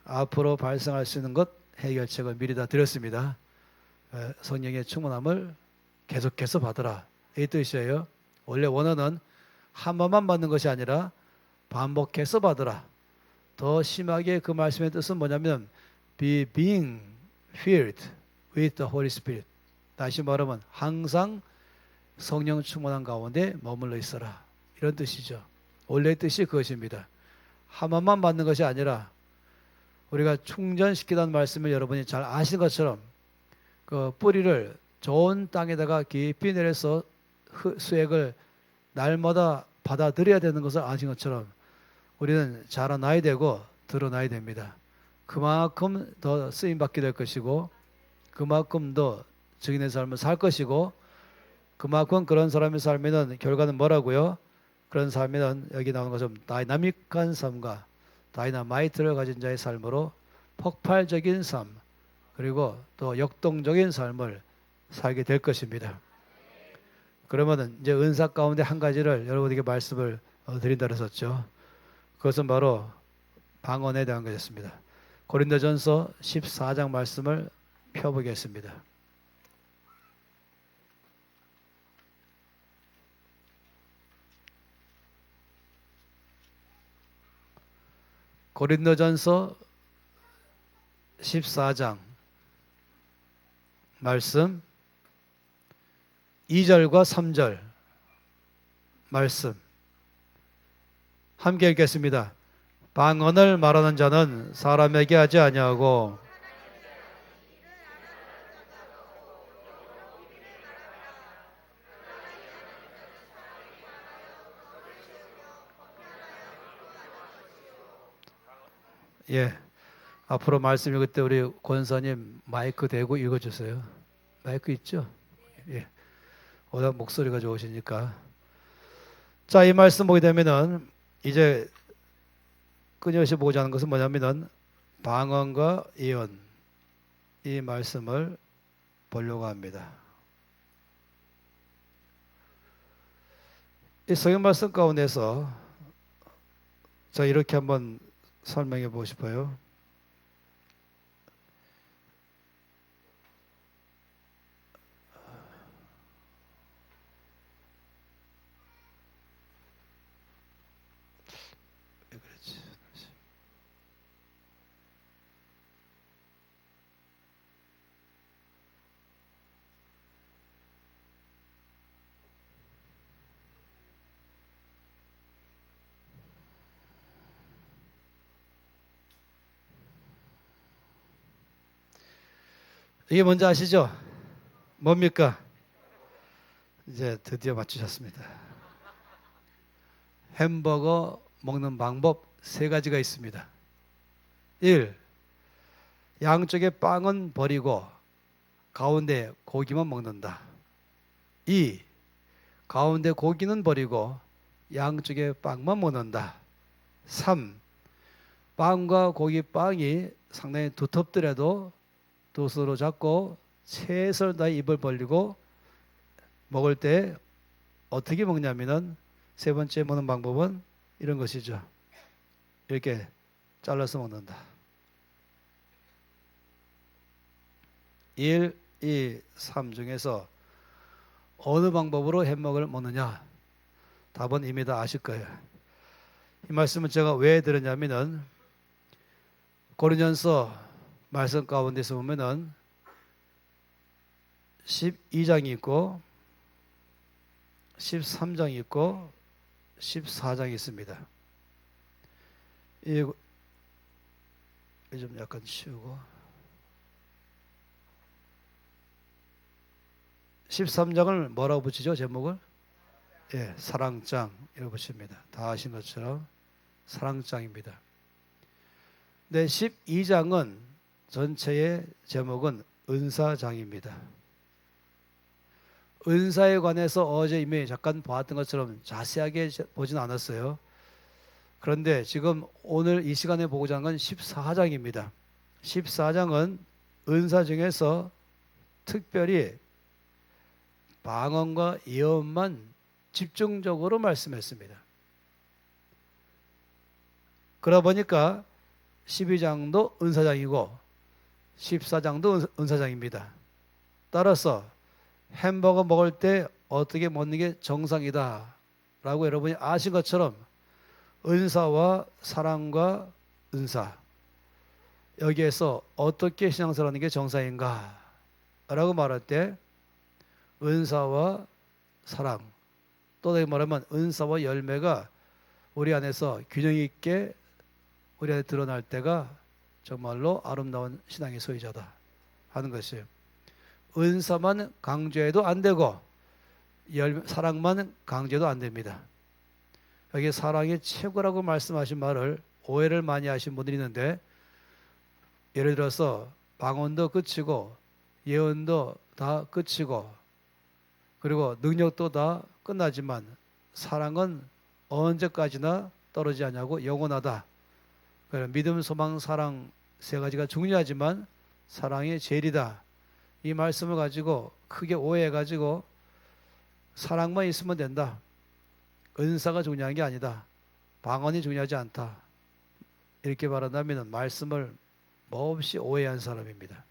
앞으로 발생할 수 있는 것 해결책을 미리 다 드렸습니다. 성령의 충만함을 계속해서 받으라. 이 뜻이에요. 원래 원어는 한 번만 받는 것이 아니라 반복해서 받으라. 더 심하게 그 말씀의 뜻은 뭐냐면 be being filled with the Holy Spirit. 다시 말하면 항상 성령 충만한 가운데 머물러 있어라. 이런 뜻이죠. 원래 뜻이 그것입니다. 하만만 받는 것이 아니라 우리가 충전시키다는 말씀을 여러분이 잘 아시는 것처럼 그 뿌리를 좋은 땅에다가 깊이 내려서 수액을 날마다 받아들여야 되는 것을 아신 것처럼 우리는 자라나야 되고 드러나야 됩니다. 그만큼 더 쓰임받게 될 것이고 그만큼 더 증인의 삶을 살 것이고 그만큼 그런 사람의 삶에는 결과는 뭐라고요? 그런 삶에는 여기 나오는 것처럼 다이나믹한 삶과 다이나마이트를 가진 자의 삶으로 폭발적인 삶 그리고 또 역동적인 삶을 살게 될 것입니다. 그러면은 이제 은사 가운데 한 가지를 여러분에게 말씀을 드린다 그랬었죠. 그것은 바로 방언에 대한 것이었습니다. 고린도전서 14장 말씀을 펴보겠습니다. 고린도전서 14장 말씀 2절과 3절 말씀 함께 읽겠습니다. 방언을 말하는 자는 사람에게 하지 아니하고 예, 앞으로 말씀 읽을 때 우리 권사님 마이크 대고 읽어주세요. 마이크 있죠? 예, 워낙 목소리가 좋으시니까. 자, 이 말씀 보게 되면은 이제 끊임없이 보고자 하는 것은 뭐냐면은 방언과 예언 이 말씀을 보려고 합니다. 이 성경 말씀 가운데서 자 이렇게 한번 설명해 보고 싶어요. 왜 그랬지? 이게 뭔지 아시죠? 뭡니까? 이제 드디어 맞추셨습니다. 햄버거 먹는 방법 세 가지가 있습니다. 1. 양쪽에 빵은 버리고 가운데 고기만 먹는다. 2. 가운데 고기는 버리고 양쪽에 빵만 먹는다. 3. 빵과 고기 빵이 상당히 두텁더라도 두 손으로 잡고 최선을 다해 입을 벌리고 먹을 때 어떻게 먹냐면은 세 번째 먹는 방법은 이런 것이죠. 이렇게 잘라서 먹는다. 1, 2, 3 중에서 어느 방법으로 햄버거를 먹느냐? 답은 이미 다 아실 거예요. 이 말씀은 제가 왜 들었냐면은 고린도전서 말씀 가운데서 보면은 12장이 있고 13장이 있고 14장이 있습니다. 이 좀 약간 치우고 13장을 뭐라고 붙이죠? 제목을? 예, 사랑장 이라고 붙입니다. 다 아신 것처럼 사랑장입니다. 네, 12장은 전체의 제목은 은사장입니다. 은사에 관해서 어제 이미 잠깐 보았던 것처럼 자세하게 보지는 않았어요. 그런데 지금 오늘 이 시간에 보고자 하는 건 14장입니다. 14장은 은사 중에서 특별히 방언과 예언만 집중적으로 말씀했습니다. 그러다 보니까 12장도 은사장이고 14장도 은사장입니다. 따라서 햄버거 먹을 때 어떻게 먹는 게 정상이다 라고 여러분이 아신 것처럼 은사와 사랑과 은사 여기에서 어떻게 신앙생활하는 게 정상인가 라고 말할 때 은사와 사랑, 또 다시 말하면 은사와 열매가 우리 안에서 균형 있게 우리 안에 드러날 때가 정말로 아름다운 신앙의 소유자다 하는 것이에요. 은사만 강조해도 안 되고 사랑만 강조해도 안 됩니다. 여기 사랑이 최고라고 말씀하신 말을 오해를 많이 하신 분들이 있는데, 예를 들어서 방언도 끝이고 예언도 다 끝이고 그리고 능력도 다 끝나지만 사랑은 언제까지나 떨어지지 않냐고 영원하다. 믿음, 소망, 사랑 세 가지가 중요하지만 사랑이 제일이다. 이 말씀을 가지고 크게 오해해가지고 사랑만 있으면 된다. 은사가 중요한 게 아니다. 방언이 중요하지 않다. 이렇게 말한다면 말씀을 몹시 오해한 사람입니다.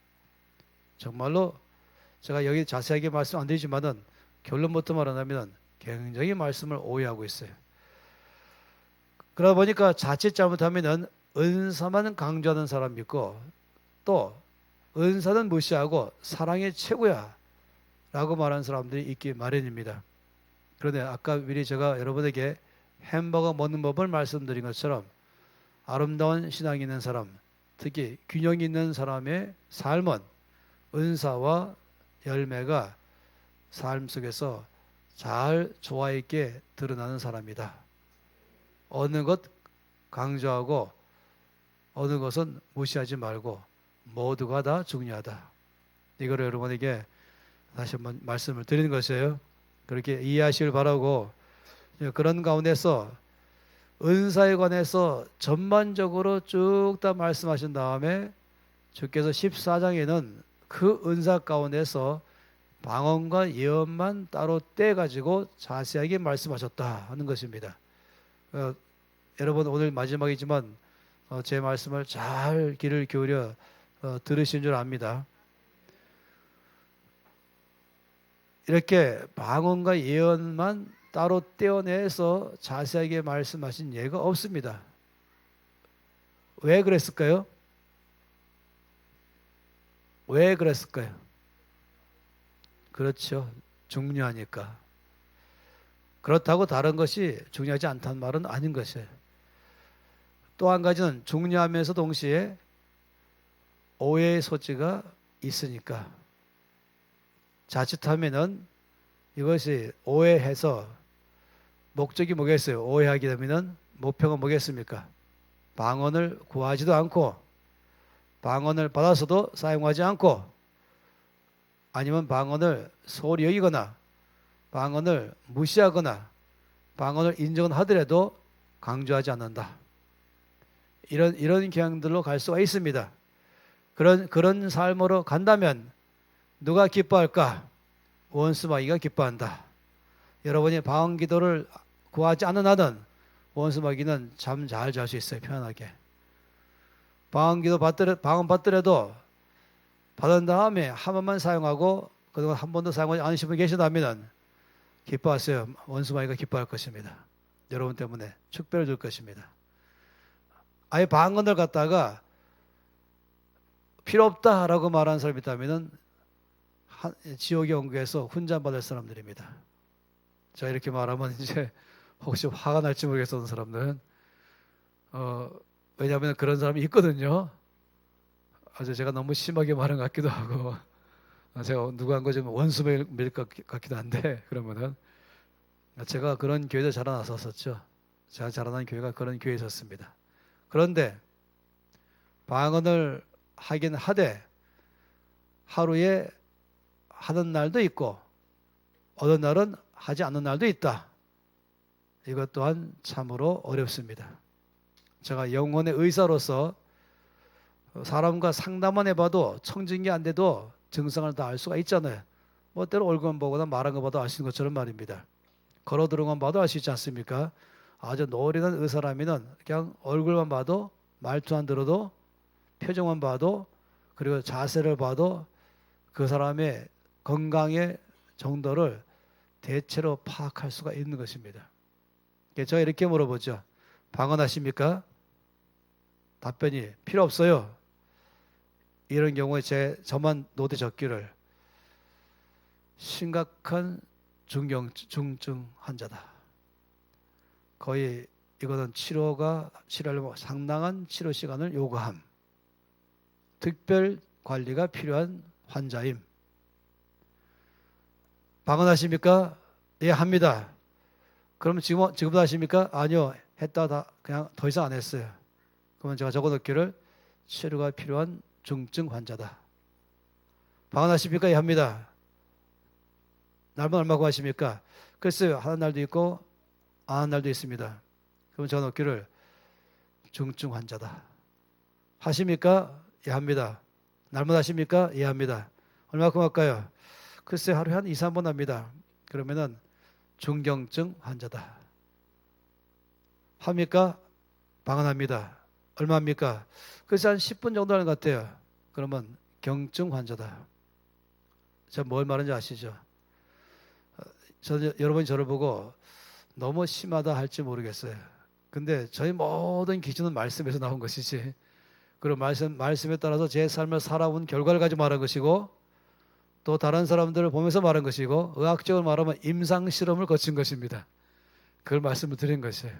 정말로 제가 여기 자세하게 말씀 안 드리지만은 결론부터 말하자면 굉장히 말씀을 오해하고 있어요. 그러다 보니까 자칫 잘못하면은 은사만 강조하는 사람이 있고 또 은사는 무시하고 사랑이 최고야 라고 말하는 사람들이 있기 마련입니다. 그런데 아까 미리 제가 여러분에게 햄버거 먹는 법을 말씀드린 것처럼 아름다운 신앙이 있는 사람, 특히 균형이 있는 사람의 삶은 은사와 열매가 삶 속에서 잘 조화 있게 드러나는 사람이다. 어느 것 강조하고 어느 것은 무시하지 말고 모두가 다 중요하다. 이거를 여러분에게 다시 한번 말씀을 드리는 것이에요. 그렇게 이해하시길 바라고, 그런 가운데서 은사에 관해서 전반적으로 쭉 다 말씀하신 다음에 주께서 14장에는 그 은사 가운데서 방언과 예언만 따로 떼가지고 자세하게 말씀하셨다 하는 것입니다. 여러분 오늘 마지막이지만 제 말씀을 잘 귀를 기울여 들으신 줄 압니다. 이렇게 방언과 예언만 따로 떼어내서 자세하게 말씀하신 예가 없습니다. 왜 그랬을까요? 왜 그랬을까요? 그렇죠. 중요하니까. 그렇다고 다른 것이 중요하지 않다는 말은 아닌 것이에요. 또 한 가지는 중요하면서 동시에 오해의 소지가 있으니까. 자칫하면은 이것이 오해해서 목적이 뭐겠어요? 오해하게 되면은 목표가 뭐겠습니까? 방언을 구하지도 않고 방언을 받아서도 사용하지 않고 아니면 방언을 소홀히 여기거나 방언을 무시하거나 방언을 인정은 하더라도 강조하지 않는다. 이런 경향들로 갈 수가 있습니다. 그런 삶으로 간다면 누가 기뻐할까? 원수마귀가 기뻐한다. 여러분이 방언 기도를 구하지 않는 한은 원수마귀는 잠 잘 잘 수 있어요. 편안하게. 방언 받더라도 받은 다음에 한 번만 사용하고 그동안 한 번도 사용하지 않으신 분 계시다면 기뻐하세요. 원수마귀가 기뻐할 것입니다. 여러분 때문에 축배를 줄 것입니다. 아예 방언을 갖다가 필요 없다라고 말하는 사람이 있다면 지옥의 원국에서 훈장받을 사람들입니다. 제가 이렇게 말하면 이제 혹시 화가 날지 모르겠었던 사람들은 왜냐하면 그런 사람이 있거든요. 아주 제가 너무 심하게 말한 것 같기도 하고 제가 누구 한 거 좀 원수 매일 것 같기도 한데 그러면은 제가 그런 교회도 자라났었죠. 제가 자라난 교회가 그런 교회에 있었습니다. 그런데 방언을 하긴 하되 하루에 하는 날도 있고 어느 날은 하지 않는 날도 있다. 이것 또한 참으로 어렵습니다. 제가 영혼의 의사로서 사람과 상담만 해봐도 청진기 안 돼도 증상을 다 알 수가 있잖아요. 뭐 때로 얼굴만 보거나 말한 거 봐도 알 수 있는 것처럼 말입니다. 걸어 들어간 봐도 알 수 있지 않습니까? 아주 노련한 의사라면은 그냥 얼굴만 봐도 말투만 들어도 표정만 봐도 그리고 자세를 봐도 그 사람의 건강의 정도를 대체로 파악할 수가 있는 것입니다. 제가 이렇게 물어보죠. 방언하십니까? 답변이 필요 없어요. 이런 경우에 저만 노대 적기를 심각한 중증 환자다. 거의 이거는 치료하려면 상당한 치료 시간을 요구함. 특별 관리가 필요한 환자임. 방언하십니까? 예, 합니다. 그러면 지금도 하십니까? 아니요. 했다 다 그냥 더 이상 안 했어요. 그러면 제가 적어놓기를 치료가 필요한 중증 환자다. 방언하십니까? 예, 합니다. 날만 얼마 구하십니까? 글쎄요. 하는 날도 있고 안 하는 날도 있습니다. 그러면 적어놓기를 중증 환자다. 하십니까? 예, 합니다. 날마다 하십니까? 예, 합니다. 얼마큼 할까요? 글쎄 하루에 한 2, 3번 합니다. 그러면은 중경증 환자다. 합니까? 방언합니다. 얼마입니까? 글쎄 한 10분 정도 하는 것 같아요. 그러면 경증 환자다. 제가 뭘 말하는지 아시죠? 여러분이 저를 보고 너무 심하다 할지 모르겠어요. 근데 저희 모든 기준은 말씀에서 나온 것이지. 그리고 말씀에 따라서 제 삶을 살아온 결과를 가지고 말한 것이고 또 다른 사람들을 보면서 말한 것이고 의학적으로 말하면 임상실험을 거친 것입니다. 그걸 말씀을 드린 것이에요.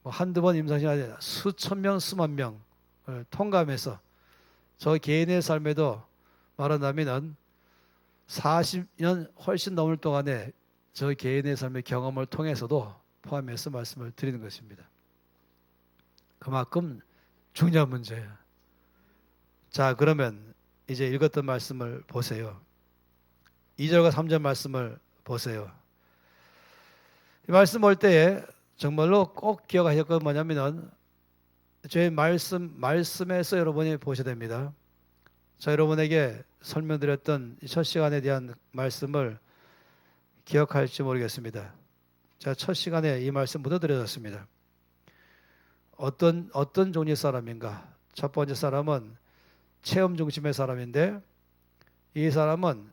뭐 한두 번 임상실험이 아니라 수천 명, 수만 명을 통감해서 저 개인의 삶에도 말한다면 40년 훨씬 넘을 동안에 저 개인의 삶의 경험을 통해서도 포함해서 말씀을 드리는 것입니다. 그만큼 중요한 문제예요. 자, 그러면 이제 읽었던 말씀을 보세요. 2절과 3절 말씀을 보세요. 이 말씀 볼 때에 정말로 꼭 기억하실 건 뭐냐면은 제 말씀에서 여러분이 보셔야 됩니다. 자, 여러분에게 설명드렸던 첫 시간에 대한 말씀을 기억할지 모르겠습니다. 자, 첫 시간에 이 말씀 묻어드렸습니다. 어떤 종류의 사람인가? 첫 번째 사람은 체험 중심의 사람인데 이 사람은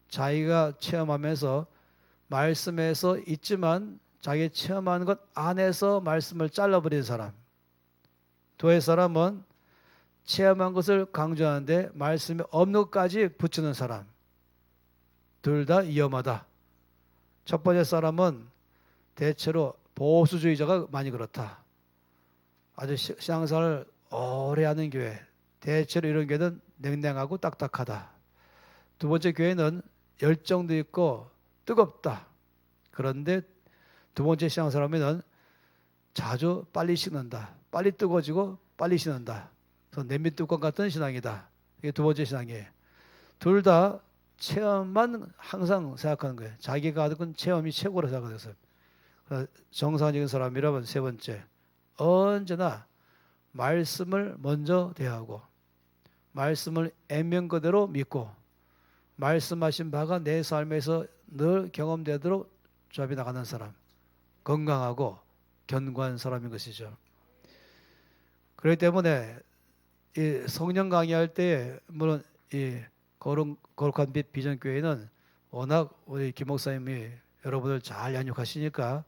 자기가 체험하면서 말씀에서 있지만 자기 체험하는 것 안에서 말씀을 잘라버리는 사람. 두 번째 사람은 체험한 것을 강조하는데 말씀에 없는 것까지 붙이는 사람. 둘 다 위험하다. 첫 번째 사람은 대체로 보수주의자가 많이 그렇다. 아주 신앙생활을 오래 하는 교회. 대체로 이런 교회는 냉랭하고 딱딱하다. 두 번째 교회는 열정도 있고 뜨겁다. 그런데 두 번째 신앙사람에는 자주 빨리 식는다. 빨리 뜨거워지고 빨리 식는다. 그래서 냄비뚜껑 같은 신앙이다. 이게 두 번째 신앙이에요. 둘 다 체험만 항상 생각하는 거예요. 자기가 하던 체험이 최고로 생각해서. 정상적인 사람이라면 세 번째, 언제나 말씀을 먼저 대하고 말씀을 액면 그대로 믿고 말씀하신 바가 내 삶에서 늘 경험되도록 조합이 나가는 사람, 건강하고 견고한 사람인 것이죠. 그렇기 때문에 이 성령 강의할 때 물론 이 거룩한 빛 비전교회는 워낙 우리 김 목사님이 여러분을 잘 양육하시니까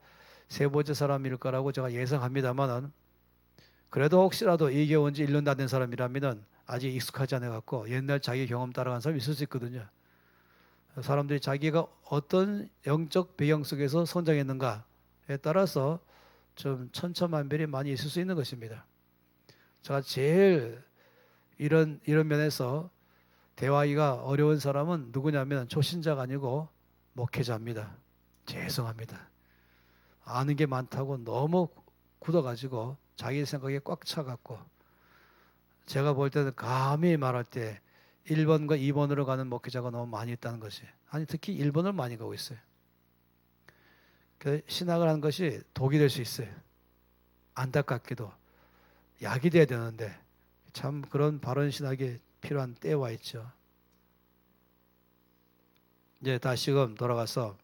세 번째 사람일 거라고 제가 예상합니다만은 그래도 혹시라도 이게 온 지 1년도 안 된 사람이라면 아직 익숙하지 않아 갖고 옛날 자기 경험 따라간 사람이 있을 수 있거든요. 사람들이 자기가 어떤 영적 배경 속에서 성장했는가에 따라서 좀 천차만별이 많이 있을 수 있는 것입니다. 제가 제일 이런 면에서 대화하기가 어려운 사람은 누구냐면 초신자가 아니고 목회자입니다. 죄송합니다. 아는 게 많다고 너무 굳어가지고 자기 생각에 꽉 차갖고 제가 볼 때는 감히 말할 때 1번과 2번으로 가는 목회자가 너무 많이 있다는 것이 아니 특히 1번을 많이 가고 있어요. 신학을 하는 것이 독이 될 수 있어요. 안타깝게도 약이 돼야 되는데 참 그런 바른 신학이 필요한 때와 있죠. 이제 다시금 돌아가서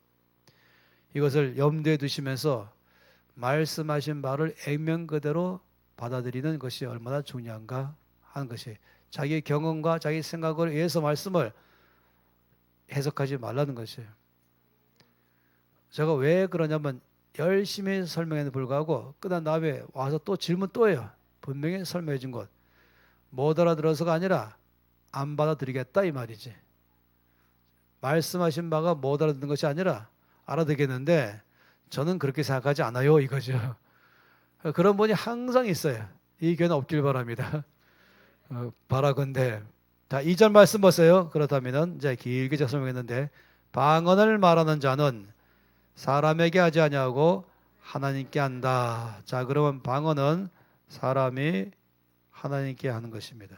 이것을 염두에 두시면서 말씀하신 바를 액면 그대로 받아들이는 것이 얼마나 중요한가 하는 것이 자기 경험과 자기 생각을 위해서 말씀을 해석하지 말라는 것이에요. 제가 왜 그러냐면 열심히 설명에도 불구하고 끝난 다음에 와서 또 질문 또 해요. 분명히 설명해 준 것. 못 알아들어서가 아니라 안 받아들이겠다 이 말이지. 말씀하신 바가 못 알아듣는 것이 아니라 알아듣겠는데 저는 그렇게 생각하지 않아요, 이거죠. 그런 분이 항상 있어요. 이 교회는 없길 바랍니다. 바라건대. 자, 2절 말씀 보세요. 그렇다면은 이제 길게 설명했는데, 방언을 말하는 자는 사람에게 하지 아니하고 하나님께 한다. 자, 그러면 방언은 사람이 하나님께 하는 것입니다.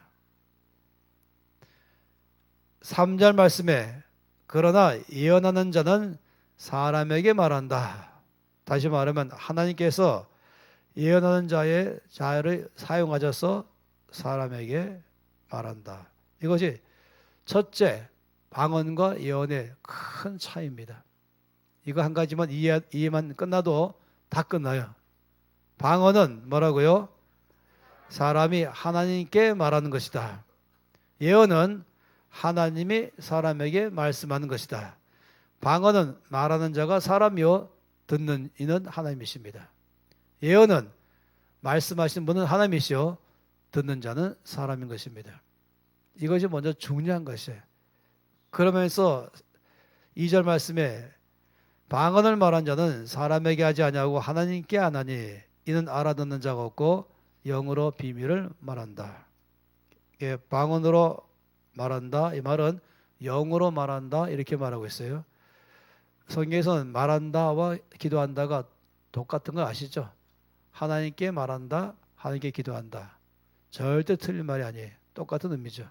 3절 말씀에 그러나 예언하는 자는 사람에게 말한다. 다시 말하면 하나님께서 예언하는 자를 사용하셔서 사람에게 말한다. 이것이 첫째 방언과 예언의 큰 차이입니다. 이거 한 가지만 이해만 끝나도 다 끝나요. 방언은 뭐라고요? 사람이 하나님께 말하는 것이다. 예언은 하나님이 사람에게 말씀하는 것이다. 방언은 말하는 자가 사람이요 듣는 이는 하나님이십니다. 예언은 말씀하시는 분은 하나님이시요 듣는 자는 사람인 것입니다. 이것이 먼저 중요한 것이에요. 그러면서 2절 말씀에 방언을 말한 자는 사람에게 하지 아니하고 하나님께 하나니 이는 알아듣는 자가 없고 영으로 비밀을 말한다. 예, 방언으로 말한다. 이 말은 영으로 말한다. 이렇게 말하고 있어요. 성경에서는 말한다와 기도한다가 똑같은 거 아시죠? 하나님께 말한다. 하나님께 기도한다. 절대 틀린 말이 아니에요. 똑같은 의미죠.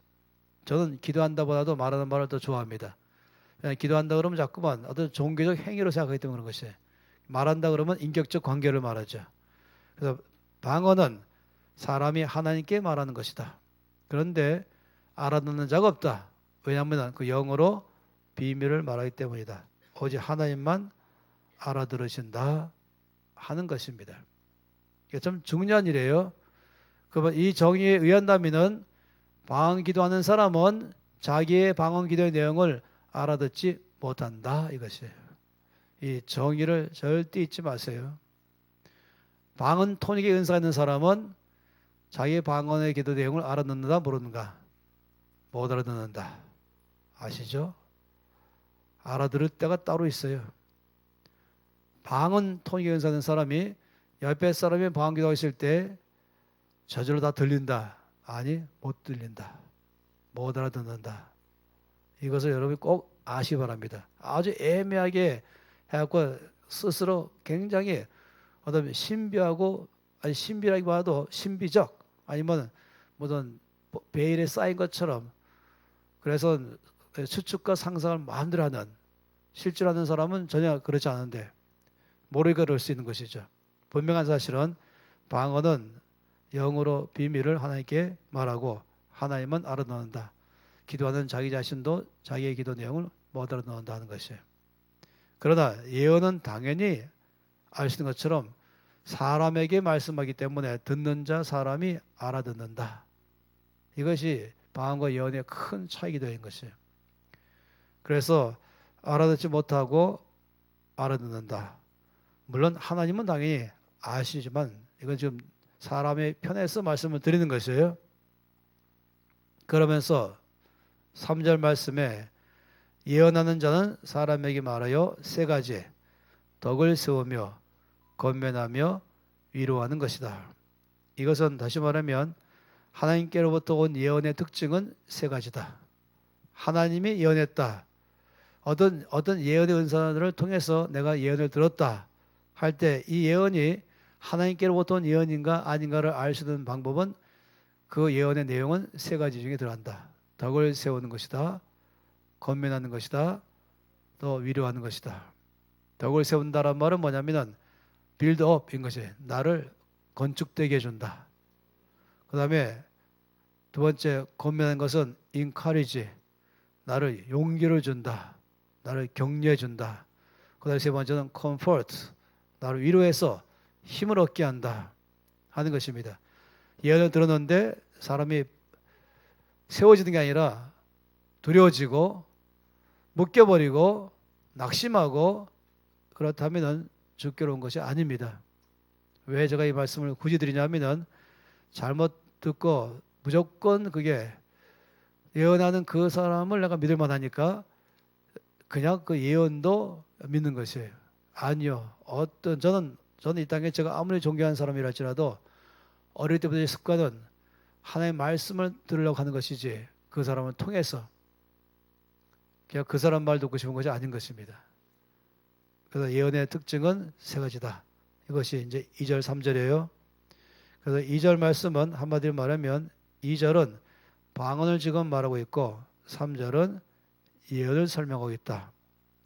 저는 기도한다보다도 말하는 말을 더 좋아합니다. 그냥 기도한다 그러면 자꾸만 어떤 종교적 행위로 생각하기 때문에 그런 것이에요. 말한다 그러면 인격적 관계를 말하죠. 그래서 방언은 사람이 하나님께 말하는 것이다. 그런데 알아듣는 자가 없다. 왜냐하면 그 영어로 비밀을 말하기 때문이다. 오직 하나님만 알아들으신다 하는 것입니다. 이게 참 중요한 일이에요. 그러면 이 정의에 의한다면은 방언 기도하는 사람은 자기의 방언 기도의 내용을 알아듣지 못한다 이것이에요. 이 정의를 절대 잊지 마세요. 방언 토닉의 은사가 있는 사람은 자기의 방언의 기도 내용을 알아듣는다 모르는가? 못 알아듣는다. 아시죠? 알아들을 때가 따로 있어요. 방언 토닉의 은사가 있는 사람이 옆에 사람이 방언 기도하고 있을 때 저절로 다 들린다. 아니 못 들린다. 못 알아듣는다. 이것을 여러분이 꼭 아시기 바랍니다. 아주 애매하게 해갖고 스스로 굉장히 어떤 신비하고 아니 신비라기보다도 신비적 아니면 무슨 베일에 쌓인 것처럼 그래서 추측과 상상을 마음대로 하는 실제로 하는 사람은 전혀 그렇지 않은데 모르게 그럴 수 있는 것이죠. 분명한 사실은 방언은 영으로 비밀을 하나님께 말하고 하나님은 알아듣는다. 기도하는 자기 자신도 자기의 기도 내용을 못 알아듣는다 하는 것이에요. 그러나 예언은 당연히 알 수 있는 것처럼 사람에게 말씀하기 때문에 듣는 자 사람이 알아듣는다. 이것이 방언과 예언의 큰 차이가 되는 것이에요. 그래서 알아듣지 못하고 알아듣는다. 물론 하나님은 당연히 아시지만 이건 지금 사람의 편에서 말씀을 드리는 것이에요. 그러면서 3절 말씀에 예언하는 자는 사람에게 말하여 세 가지 덕을 세우며 건면하며 위로하는 것이다. 이것은 다시 말하면 하나님께로부터 온 예언의 특징은 세 가지다. 하나님이 예언했다. 어떤 예언의 은사를 통해서 내가 예언을 들었다 할 때 이 예언이 하나님께로부터 온 예언인가 아닌가를 알 수 있는 방법은 그 예언의 내용은 세 가지 중에 들어간다. 덕을 세우는 것이다. 건면하는 것이다. 또 위로하는 것이다. 덕을 세운다란 말은 뭐냐면은 빌드업인 것이 나를 건축되게 해준다. 그 다음에 두 번째 건면하는 것은 encourage 나를 용기를 준다. 나를 격려해 준다. 그 다음에 세 번째는 comfort 나를 위로해서 힘을 얻게 한다 하는 것입니다. 예언을 들었는데 사람이 세워지는 게 아니라 두려워지고 묶여버리고 낙심하고 그렇다면 죽게로운 것이 아닙니다. 왜 제가 이 말씀을 굳이 드리냐면 잘못 듣고 무조건 그게 예언하는 그 사람을 내가 믿을 만하니까 그냥 그 예언도 믿는 것이에요. 아니요. 저는 이 땅에 제가 아무리 존경하는 사람이라 할지라도 어릴 때부터의 습관은 하나님의 말씀을 들으려고 하는 것이지 그 사람을 통해서 그냥 그 사람 말 듣고 싶은 것이 아닌 것입니다. 그래서 예언의 특징은 세 가지다. 이것이 이제 2절, 3절이에요. 그래서 2절 말씀은 한마디로 말하면 2절은 방언을 지금 말하고 있고 3절은 예언을 설명하고 있다.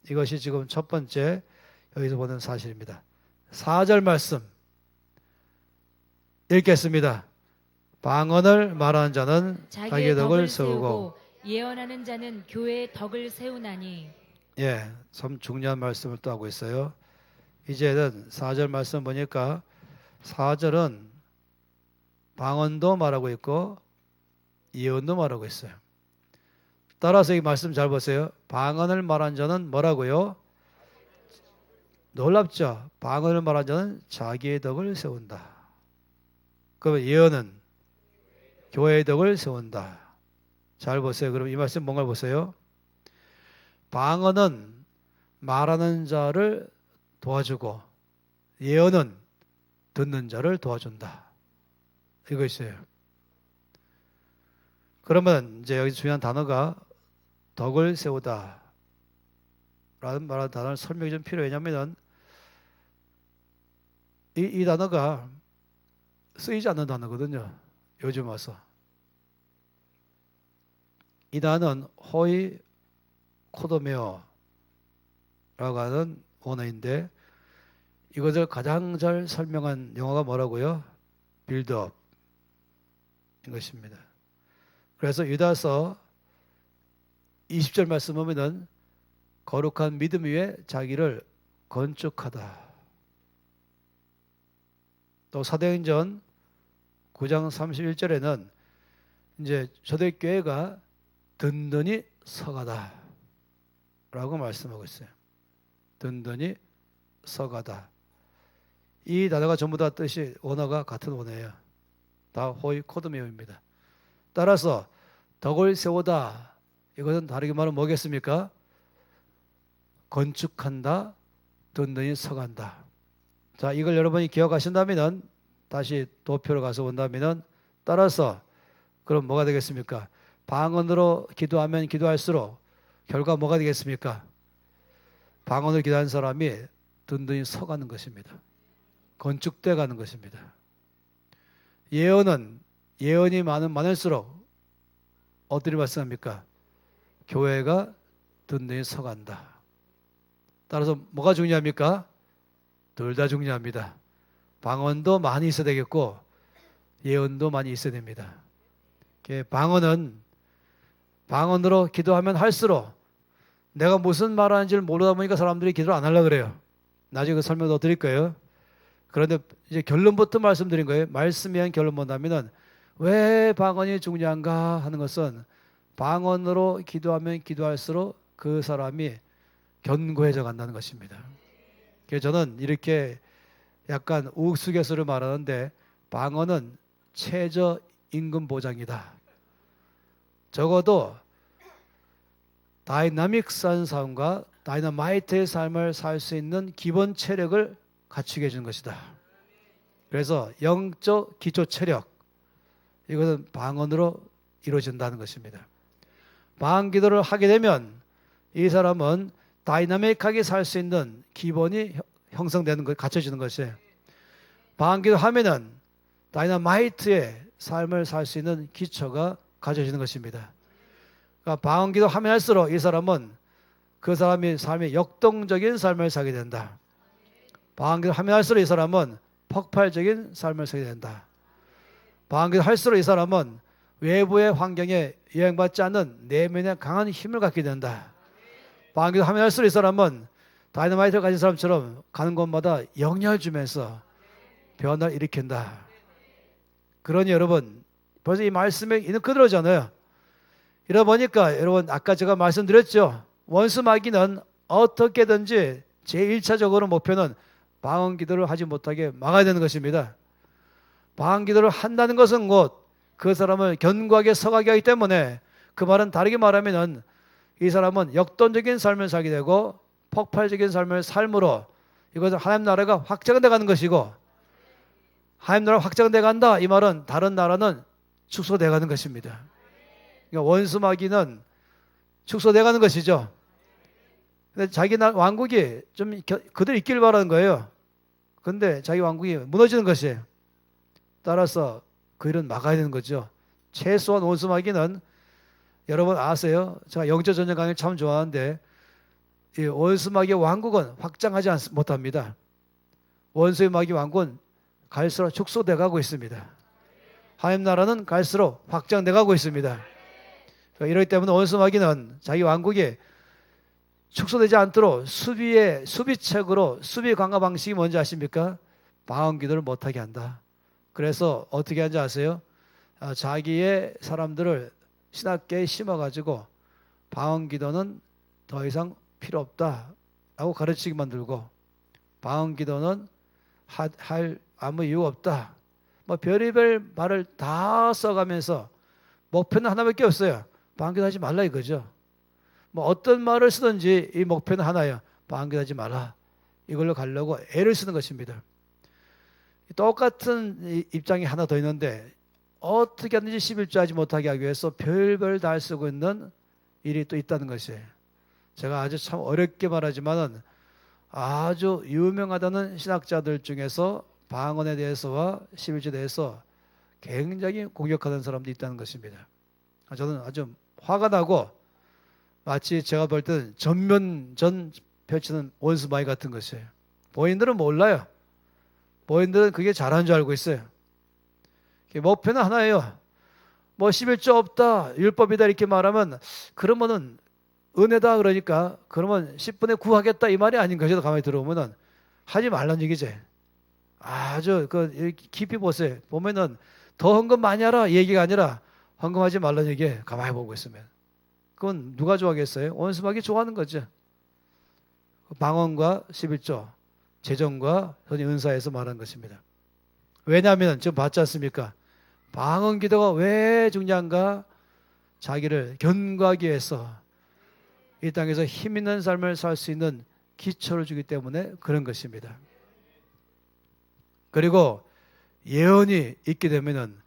이것이 지금 첫 번째 여기서 보는 사실입니다. 4절 말씀 읽겠습니다. 방언을 말하는 자는 자기의 덕을 세우고 예언하는 자는 교회의 덕을 세우나니. 예, 참 중요한 말씀을 또 하고 있어요. 이제는 4절 말씀 보니까 4절은 방언도 말하고 있고 예언도 말하고 있어요. 따라서 이 말씀 잘 보세요. 방언을 말한 자는 뭐라고요? 놀랍죠? 방언을 말한 자는 자기의 덕을 세운다. 그러면 예언은 교회의 덕을 세운다. 잘 보세요. 그럼 이 말씀 뭔가 보세요. 방언은 말하는 자를 도와주고 예언은 듣는 자를 도와준다. 이것이에요. 그러면 이제 여기 중요한 단어가 덕을 세우다 라는 말하는 단어를 설명이 좀 필요해. 왜냐하면 이 단어가 쓰이지 않는 단어거든요. 요즘 와서. 이 단어는 호이 코도메오라고 하는 언어인데 이것을 가장 잘 설명한 영어가 뭐라고요? 빌드업 이것입니다. 그래서 유다서 20절 말씀 보면은 거룩한 믿음 위에 자기를 건축하다. 또 사도행전 9장 31절에는 이제 초대교회가 든든히 서가다 라고 말씀하고 있어요. 든든히 서가다. 이 단어가 전부 다 뜻이 원어가 같은 원어예요. 다 호이 코드메오입니다. 따라서 덕을 세우다 이것은 다르게 말하면 뭐겠습니까? 건축한다, 든든히 서간다. 자, 이걸 여러분이 기억하신다면 다시 도표로 가서 본다면 따라서 그럼 뭐가 되겠습니까? 방언으로 기도하면 기도할수록 결과 뭐가 되겠습니까? 방언으로 기도하는 사람이 든든히 서가는 것입니다. 건축돼 가는 것입니다. 예언이 많을수록 어떻게 말씀합니까? 교회가 든든히 서간다. 따라서 뭐가 중요합니까? 둘 다 중요합니다. 방언도 많이 있어야 되겠고 예언도 많이 있어야 됩니다. 방언으로 기도하면 할수록 내가 무슨 말하는지를 모르다 보니까 사람들이 기도를 안 하려고 그래요. 나중에 그 설명 더 드릴 거예요. 그런데 이제 결론부터 말씀드린 거예요. 말씀에 한 결론 본다면은 왜 방언이 중요한가 하는 것은 방언으로 기도하면 기도할수록 그 사람이 견고해져 간다는 것입니다. 그래서 저는 이렇게 약간 우스갯소리를 말하는데 방언은 최저 임금 보장이다. 적어도 다이나믹한 삶과 다이너마이트의 삶을 살 수 있는 기본 체력을 갖추게 해주는 것이다. 그래서 영적 기초 체력 이것은 방언으로 이루어진다는 것입니다. 방언 기도를 하게 되면 이 사람은 다이나믹하게 살 수 있는 기본이 형성되는 것, 갖춰지는 것이에요. 방언 기도 하면은 다이너마이트의 삶을 살 수 있는 기초가 가져지는 것입니다. 그러니까 방언 기도 하면 할수록 이 사람은 그 사람이 삶의 역동적인 삶을 살게 된다. 방언 기도 하면 할수록 이 사람은 폭발적인 삶을 살게 된다. 방언 기도 할수록 이 사람은 외부의 환경에 영향받지 않는 내면의 강한 힘을 갖게 된다. 방언 기도 하면 할수록 이 사람은 다이너마이트를 가진 사람처럼 가는 곳마다 영향을 주면서 변화를 일으킨다. 그러니 여러분 벌써 이 말씀에 있는 그대로잖아요. 이러다 보니까 여러분 아까 제가 말씀드렸죠. 원수 마귀는 어떻게든지 제1차적으로 목표는 방언 기도를 하지 못하게 막아야 되는 것입니다. 방언 기도를 한다는 것은 곧 그 사람을 견고하게 서가게 하기 때문에 그 말은 다르게 말하면 이 사람은 역동적인 삶을 살게 되고 폭발적인 삶을 삶으로 이것은 하나님 나라가 확장돼 가는 것이고, 하나님 나라가 확장돼 간다 이 말은 다른 나라는 축소돼 가는 것입니다. 그러니까 원수 마귀는 축소돼 가는 것이죠. 근데 자기 왕국이 좀 그대로 있길 바라는 거예요. 근데 자기 왕국이 무너지는 것이에요. 따라서 그 일은 막아야 되는 거죠. 최소한 원수 마귀는, 여러분 아세요? 제가 영적 전쟁 강의를 참 좋아하는데 이 원수 마귀의 왕국은 확장하지 못합니다. 원수의 마귀 왕국은 갈수록 축소돼 가고 있습니다. 하나님 나라는 갈수록 확장돼 가고 있습니다. 이렇기 때문에 원수 마귀는 자기 왕국이 축소되지 않도록 수비책으로 수비 강화 방식이 뭔지 아십니까? 방언 기도를 못하게 한다. 그래서 어떻게 하는지 아세요? 자기의 사람들을 신학계에 심어가지고 방언 기도는 더 이상 필요 없다라고 가르치게 만들고, 방언 기도는 할 아무 이유 없다. 뭐 별의별 말을 다 써가면서 목표는 하나밖에 없어요. 방언 기도 하지 말라 이거죠. 뭐 어떤 말을 쓰든지 이 목표는 하나예요. 방언 기도 하지 말라. 이걸로 가려고 애를 쓰는 것입니다. 똑같은 입장이 하나 더 있는데 어떻게 하든지 11조 하지 못하게 하기 위해서 별별 다 쓰고 있는 일이 또 있다는 것이에요. 제가 아주 참 어렵게 말하지만은 아주 유명하다는 신학자들 중에서 방언에 대해서와 11조에 대해서 굉장히 공격하는 사람도 있다는 것입니다. 저는 아주 화가 나고, 마치 제가 볼 때는 전면전 펼치는 원수 마귀 같은 것이에요. 본인들은 몰라요. 본인들은 그게 잘하는 줄 알고 있어요. 목표는 하나예요. 뭐 11조 없다, 율법이다 이렇게 말하면 그러면은 은혜다 그러니까 그러면 10분의 9 하겠다 이 말이 아닌 것이다. 가만히 들어보면은 하지 말란 얘기지. 아주 깊이 보세요. 보면은 더 헌금 많이 하라 이 얘기가 아니라 헌금하지 말란 얘기에 가만히 보고 있으면 그건 누가 좋아하겠어요? 원수 마귀 좋아하는 거죠. 방언과 11조, 재정과 은사에서 말한 것입니다. 왜냐하면 지금 봤지 않습니까? 방언 기도가 왜 중요한가? 자기를 견고하기 위해서 이 땅에서 힘 있는 삶을 살 수 있는 기초를 주기 때문에 그런 것입니다. 그리고 예언이 있게 되면은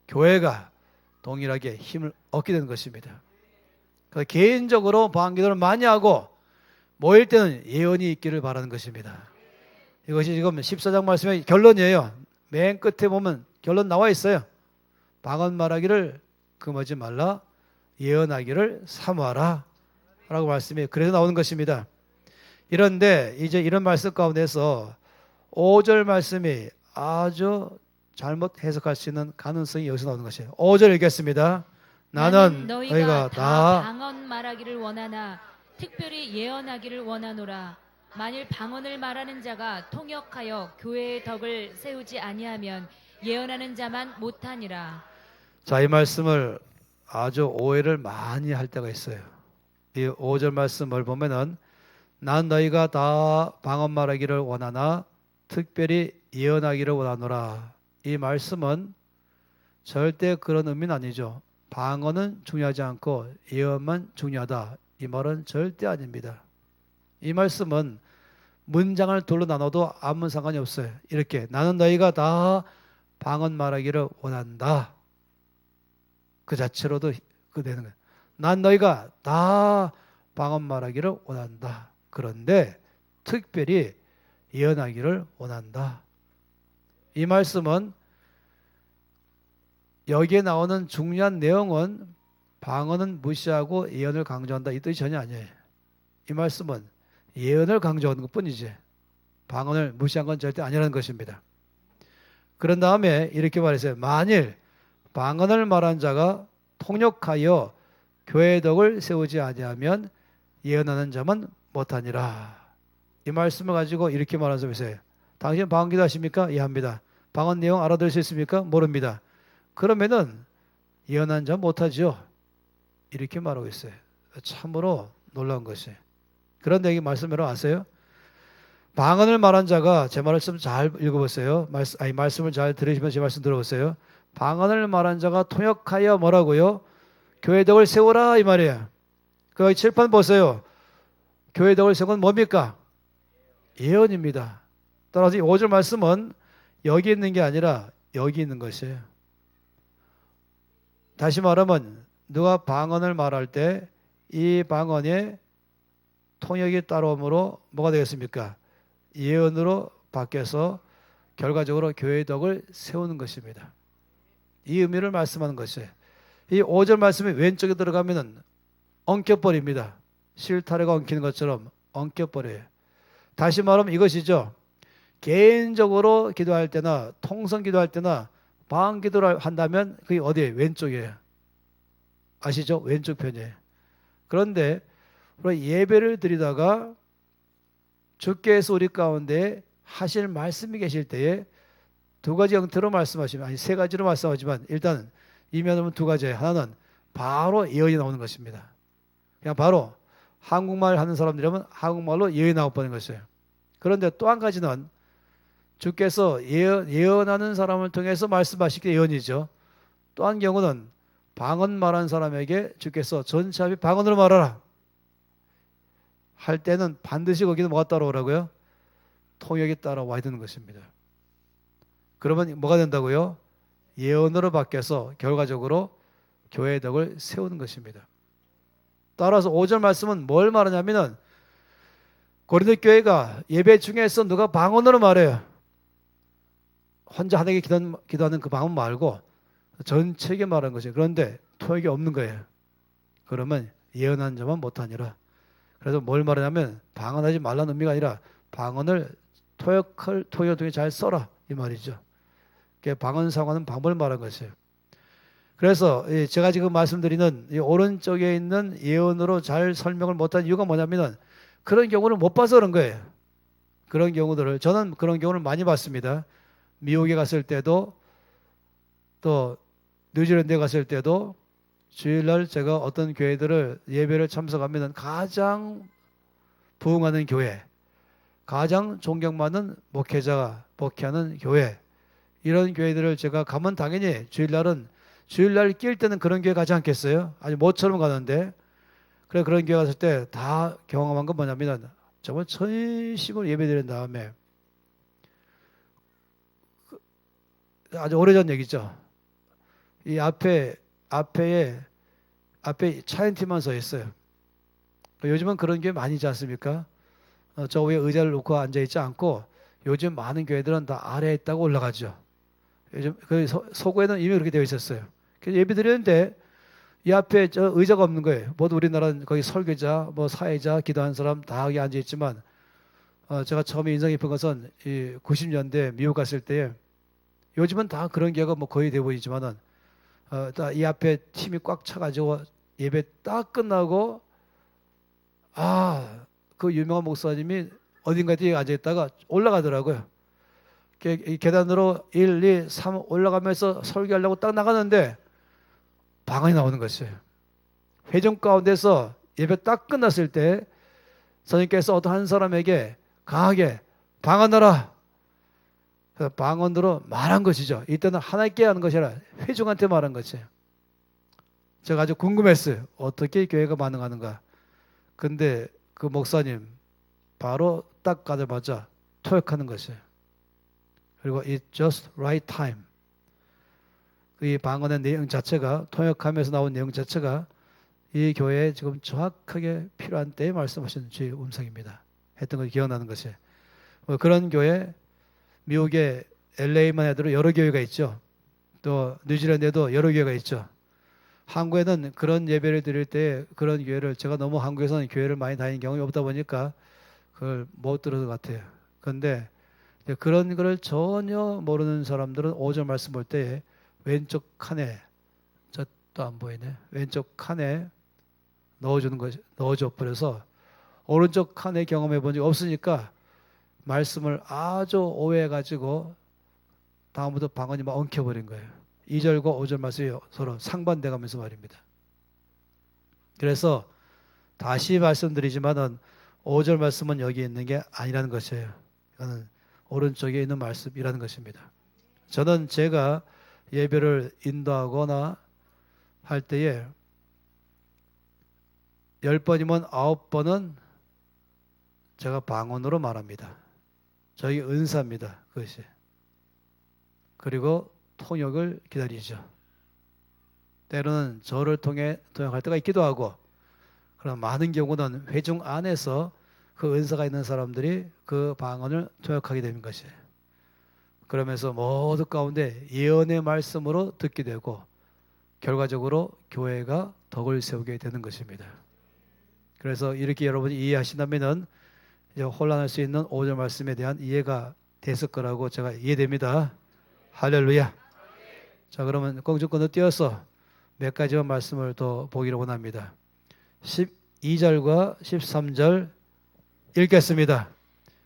교회가 동일하게 힘을 얻게 되는 것입니다. 그래서 개인적으로 방언 기도를 많이 하고 모일 때는 예언이 있기를 바라는 것입니다. 이것이 지금 14장 말씀의 결론이에요. 맨 끝에 보면 결론 나와 있어요. 방언 말하기를 금하지 말라, 예언하기를 사모하라 라고 말씀이 그래서 나오는 것입니다. 이런데 이제 이런 말씀 가운데서 5절 말씀이 아주 잘못 해석할 수 있는 가능성이 여기서 나오는 것이에요. 5절 읽겠습니다. 나는 너희가 다 방언 말하기를 원하나 특별히 예언하기를 원하노라. 만일 방언을 말하는 자가 통역하여 교회의 덕을 세우지 아니하면 예언하는 자만 못하니라. 자, 이 말씀을 아주 오해를 많이 할 때가 있어요. 이 5절 말씀을 보면은 난 너희가 다 방언 말하기를 원하나 특별히 예언하기를 원하노라. 이 말씀은 절대 그런 의미는 아니죠. 방언은 중요하지 않고 예언만 중요하다. 이 말은 절대 아닙니다. 이 말씀은 문장을 둘로 나눠도 아무 상관이 없어요. 이렇게 나는 너희가 다 방언 말하기를 원한다. 그 자체로도 그 되는 거예요. 난 너희가 다 방언 말하기를 원한다. 그런데 특별히 예언하기를 원한다. 이 말씀은 여기에 나오는 중요한 내용은 방언은 무시하고 예언을 강조한다. 이 뜻이 전혀 아니에요. 이 말씀은 예언을 강조하는 것뿐이지 방언을 무시한 건 절대 아니라는 것입니다. 그런 다음에 이렇게 말했어요. 만일 방언을 말한 자가 통역하여 교회의 덕을 세우지 아니하면 예언하는 자만 못하니라. 이 말씀을 가지고 이렇게 말하는 사람이 있어요. 당신 방언 기도하십니까? 예, 합니다. 방언 내용 알아들을 수 있습니까? 모릅니다. 그러면은 예언하는 자 못하죠. 이렇게 말하고 있어요. 참으로 놀라운 것이에요. 그런데 이 말씀 여러분 아세요? 방언을 말한 자가, 제 말씀 잘 읽어보세요. 말씀을 잘 들으시면 제 말씀 들어보세요. 방언을 말한 자가 통역하여 뭐라고요? 교회 덕을 세우라 이 말이에요. 그 칠판 보세요. 교회 덕을 세운 건 뭡니까? 예언입니다. 따라서 이 5절 말씀은 여기 있는 게 아니라 여기 있는 것이에요. 다시 말하면 누가 방언을 말할 때 이 방언에 통역이 따라오므로 뭐가 되겠습니까? 예언으로 바뀌어서 결과적으로 교회의 덕을 세우는 것입니다. 이 의미를 말씀하는 것이에요. 이 5절 말씀이 왼쪽에 들어가면 엉켜버립니다. 실타래가 엉키는 것처럼 엉켜버려요. 다시 말하면 이것이죠. 개인적으로 기도할 때나 통성 기도할 때나 방 기도를 한다면 그게 어디에? 왼쪽이에요. 아시죠? 왼쪽 편이에요. 그런데 우리 예배를 드리다가 주께서 우리 가운데 하실 말씀이 계실 때에 두 가지 형태로 말씀하시면, 아니 세 가지로 말씀하지만 일단 이면은 두 가지예요. 하나는 바로 예언이 나오는 것입니다. 그냥 바로 한국말 하는 사람들이라면 한국말로 예언이 나와버리는 것이에요. 그런데 또 한 가지는 주께서 예언하는 사람을 통해서 말씀하시기 예언이죠. 또 한 경우는 방언 말하는 사람에게 주께서 전체 합이 방언으로 말하라 할 때는 반드시 거기는 뭐가 따라오라고요? 통역이 따라와야 되는 것입니다. 그러면 뭐가 된다고요? 예언으로 바뀌어서 결과적으로 교회의 덕을 세우는 것입니다. 따라서 5절 말씀은 뭘 말하냐면은 고린도 교회가 예배 중에서 누가 방언으로 말해요. 혼자 하나님께 기도하는 그 방언 말고 전체에게 말하는 것이에요. 그런데 통역이 없는 거예요. 그러면 예언한 자만 못하니라. 그래서 뭘 말하냐면 방언하지 말라는 의미가 아니라 방언을 통역을 통해 잘 써라 이 말이죠. 방언 사용하는 방법을 말한 것이에요. 그래서 제가 지금 말씀드리는 이 오른쪽에 있는 예언으로 잘 설명을 못한 이유가 뭐냐면은 그런 경우를 못 봐서 그런 거예요. 그런 경우들을 저는 그런 경우를 많이 봤습니다. 미국에 갔을 때도 또 뉴질랜드에 갔을 때도 주일날 제가 어떤 교회들을 예배를 참석하면 가장 부흥하는 교회, 가장 존경받는 목회자가 목회하는 교회, 이런 교회들을 제가 가면 당연히 주일날 낄 때는 그런 교회 가지 않겠어요? 아주 모처럼 가는데 그래 그런 교회 갔을 때 다 경험한 건 뭐냐면 정말 전심으로 예배드린 다음에 아주 오래전 얘기죠. 이 앞에 차인팀만 서 있어요. 요즘은 그런 교회 많이 있지 않습니까? 저 위에 의자를 놓고 앉아 있지 않고 요즘 많은 교회들은 다 아래에 있다고 올라가죠. 요즘 그 서구에는 이미 그렇게 되어 있었어요. 그래서 예배 드리는데 이 앞에 저 의자가 없는 거예요. 모두 우리나라는 거기 설교자, 뭐 사회자, 기도하는 사람 다 여기 앉아 있지만 제가 처음에 인상 깊은 것은 이 90년대 미국 갔을 때에 요즘은 다 그런 교회가 뭐 거의 대부분이지만은 이 앞에 팀이 꽉 차가지고 예배 딱 끝나고 그 유명한 목사님이 어딘가에 앉아 있다가 올라가더라고요. 계단으로 1, 2, 3 올라가면서 설교하려고 딱 나가는데 방언이 나오는 것이에요. 회중 가운데서 예배 딱 끝났을 때 선생님께서 어떤 한 사람에게 강하게 방언하라. 방언으로 말한 것이죠. 이때는 하나님께 하는 것이 아니라 회중한테 말한 것이에요. 제가 아주 궁금했어요. 어떻게 교회가 반응하는가. 근데 그 목사님 바로 딱 가자마자 토역하는 것이에요. 그리고 it's just right time. 이 방언의 내용 자체가 통역하면서 나온 내용 자체가 이 교회에 지금 정확하게 필요한 때에 말씀하신 주의 음성입니다. 했던 걸 기억나는 것이 그런 교회 미국의 LA만 해도 여러 교회가 있죠. 또 뉴질랜드에도 여러 교회가 있죠. 한국에는 그런 예배를 드릴 때 그런 교회를 제가 너무 한국에서는 교회를 많이 다니는 경험이 없다 보니까 그걸 못 들은 것 같아요. 그런데 그런 거를 전혀 모르는 사람들은 5절 말씀 볼 때 왼쪽 칸에 저 또 안 보이네. 왼쪽 칸에 넣어줘 버려서 오른쪽 칸에 경험해 본 적이 없으니까 말씀을 아주 오해해가지고 다음부터 방언이 막 엉켜버린 거예요. 2절과 5절 말씀이 서로 상반돼가면서 말입니다. 그래서 다시 말씀드리지만은 5절 말씀은 여기 있는 게 아니라는 것이에요. 이거는 오른쪽에 있는 말씀이라는 것입니다. 저는 제가 예배를 인도하거나 할 때에 10번이면 9번은 제가 방언으로 말합니다. 저희 은사입니다. 그것이. 그리고 통역을 기다리죠. 때로는 저를 통해 통역할 때가 있기도 하고, 그러나 많은 경우는 회중 안에서 그 은사가 있는 사람들이 그 방언을 통역하게 되는 것이에요. 그러면서 모두 가운데 예언의 말씀으로 듣게 되고 결과적으로 교회가 덕을 세우게 되는 것입니다. 그래서 이렇게 여러분이 이해하신다면은 이제 혼란할 수 있는 5절 말씀에 대한 이해가 됐을 거라고 제가 이해됩니다. 할렐루야. 자, 그러면 공중권을 띄어서 몇 가지만 말씀을 더 보기를 원합니다. 12절과 13절 읽겠습니다.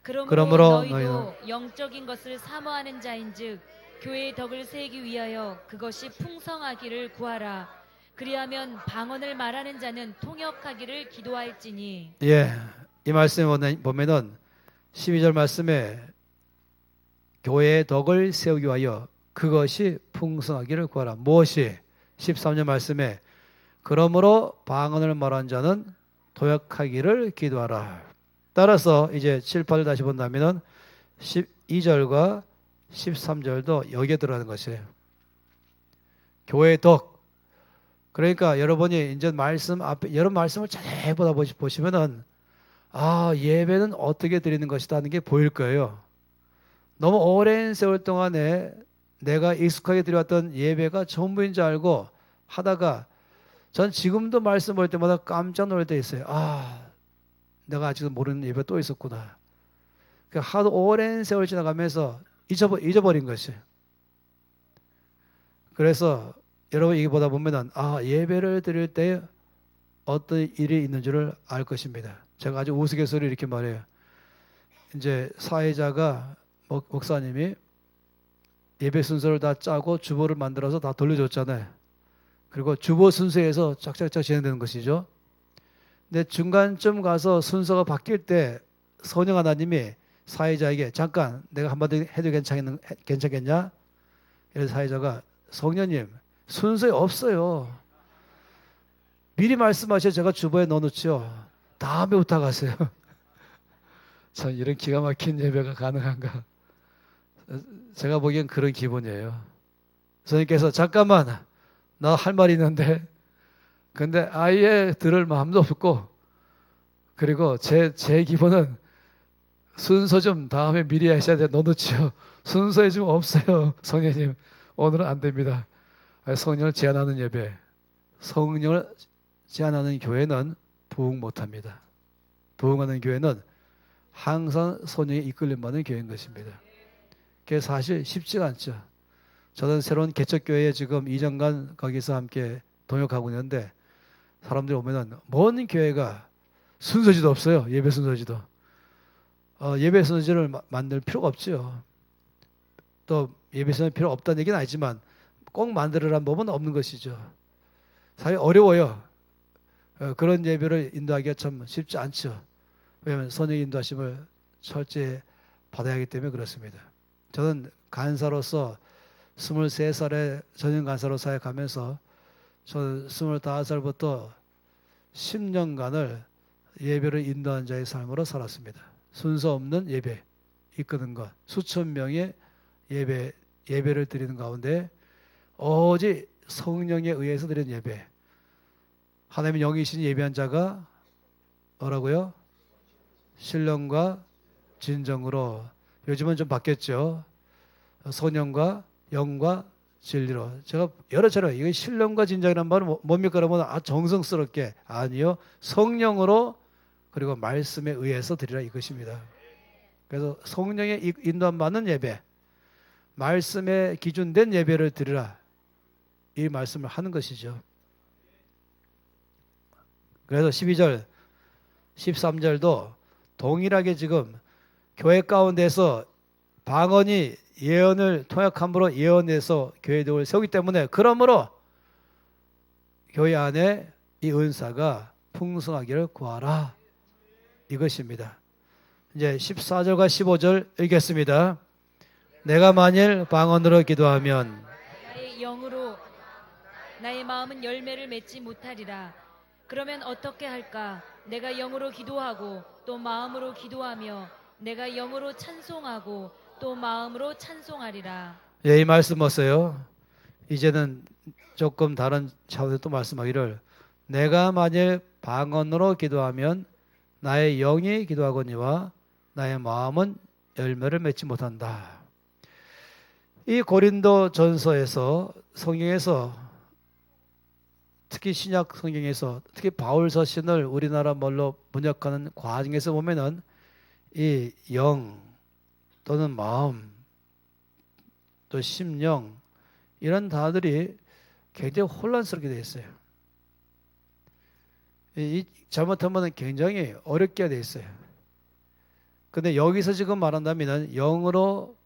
그러므로 너희도 영적인 것을 사모하는 자인즉 교회의 덕을 세우기 위하여 그것이 풍성하기를 구하라. 그리하면 방언을 말하는 자는 통역하기를 기도할지니. 예, 이 말씀에 보면은 12절 말씀에 교회의 덕을 세우기 위하여 그것이 풍성하기를 구하라. 무엇이? 13절 말씀에 그러므로 방언을 말하는 자는 통역하기를 기도하라. 따라서 이제 7, 8을 다시 본다면은 12절과 13절도 여기에 들어가는 것이에요. 교회의 덕. 그러니까 여러분이 이제 말씀 앞에 여러 말씀을 잘 보다 보시면은 예배는 어떻게 드리는 것이다 하는 게 보일 거예요. 너무 오랜 세월 동안에 내가 익숙하게 드려왔던 예배가 전부인 줄 알고 하다가 전 지금도 말씀 볼 때마다 깜짝 놀랄 때 있어요. 내가 아직도 모르는 예배가 또 있었구나. 하도 오랜 세월 지나가면서 잊어버린 것이. 그래서 여러분 이게 보다 보면은 예배를 드릴 때 어떤 일이 있는 줄을 알 것입니다. 제가 아주 우스갯소리 이렇게 말해요. 이제 사회자가 목사님이 예배 순서를 다 짜고 주보를 만들어서 다 돌려줬잖아요. 그리고 주보 순서에서 쫙쫙쫙 진행되는 것이죠. 근데 중간쯤 가서 순서가 바뀔 때 성령 하나님이 사회자에게 잠깐 내가 한마디 해도 괜찮겠냐? 이래서 사회자가 성령님 순서에 없어요. 미리 말씀하셔 제가 주보에 넣어놓죠. 다음에 부탁하세요. 참 이런 기가 막힌 예배가 가능한가? 제가 보기엔 그런 기분이에요. 선생님께서 잠깐만 나 할 말이 있는데 근데 아예 들을 마음도 없고 그리고 제 기분은 순서 좀 다음에 미리 하셔야 돼. 넣어놓죠. 순서에 좀 없어요. 성령님 오늘은 안 됩니다. 성령을 제한하는 예배, 성령을 제한하는 교회는 부흥 못합니다. 부흥하는 교회는 항상 성령에 이끌림받는 교회인 것입니다. 그게 사실 쉽지가 않죠. 저는 새로운 개척교회에 지금 2년간 거기서 함께 동역하고 있는데 사람들이 오면은 먼 교회가 순서지도 없어요. 예배 순서지도. 예배 순서지를 만들 필요가 없죠. 또 예배 순서 필요 없다는 얘기는 아니지만 꼭 만들으라는 법은 없는 것이죠. 사실 어려워요. 그런 예배를 인도하기가 참 쉽지 않죠. 왜냐하면 성령의 인도하심을 철저히 받아야 하기 때문에 그렇습니다. 저는 간사로서 23살에 전임 간사로 사역하면서 저는 25살부터 10년간을 예배를 인도한 자의 삶으로 살았습니다. 순서 없는 예배 이끄는 것, 수천 명의 예배를 드리는 가운데 오직 성령에 의해서 드리는 예배. 하나님의 영이신 예배한 자가 뭐라고요? 신령과 진정으로. 요즘은 좀 바뀌었죠. 성령과 영과 진리로. 제가 여러 차례 이게 신령과 진정이란 말은 뭡니까? 그러면 정성스럽게 아니요. 성령으로 그리고 말씀에 의해서 드리라 이것입니다. 그래서 성령의 인도함 받는 예배, 말씀에 기준된 예배를 드리라 이 말씀을 하는 것이죠. 그래서 12절, 13절도 동일하게 지금 교회 가운데서 방언이 예언을 통역함으로 예언에서 교회의 덕을 세우기 때문에 그러므로 교회 안에 이 은사가 풍성하기를 구하라 이것입니다. 이제 14절과 15절 읽겠습니다. 내가 만일 방언으로 기도하면 나의 영으로 나의 마음은 열매를 맺지 못하리라. 그러면 어떻게 할까? 내가 영으로 기도하고 또 마음으로 기도하며 내가 영으로 찬송하고 또 마음으로 찬송하리라. 예, 이 말씀 보세요. 이제는 조금 다른 차원에서 또 말씀하기를 내가 만일 방언으로 기도하면 나의 영이 기도하거니와 나의 마음은 열매를 맺지 못한다. 이 고린도 전서에서 성경에서 특히 신약 성경에서 특히 바울 서신을 우리나라 말로 번역하는 과정에서 보면은 이 영 또는 마음 또 심령 이런 단어들이 굉장히 혼란스럽게 되어 있어요. 잘못하면 굉장히 어렵게 되어 있어요. 근데 여기서 지금 말한다면 영으로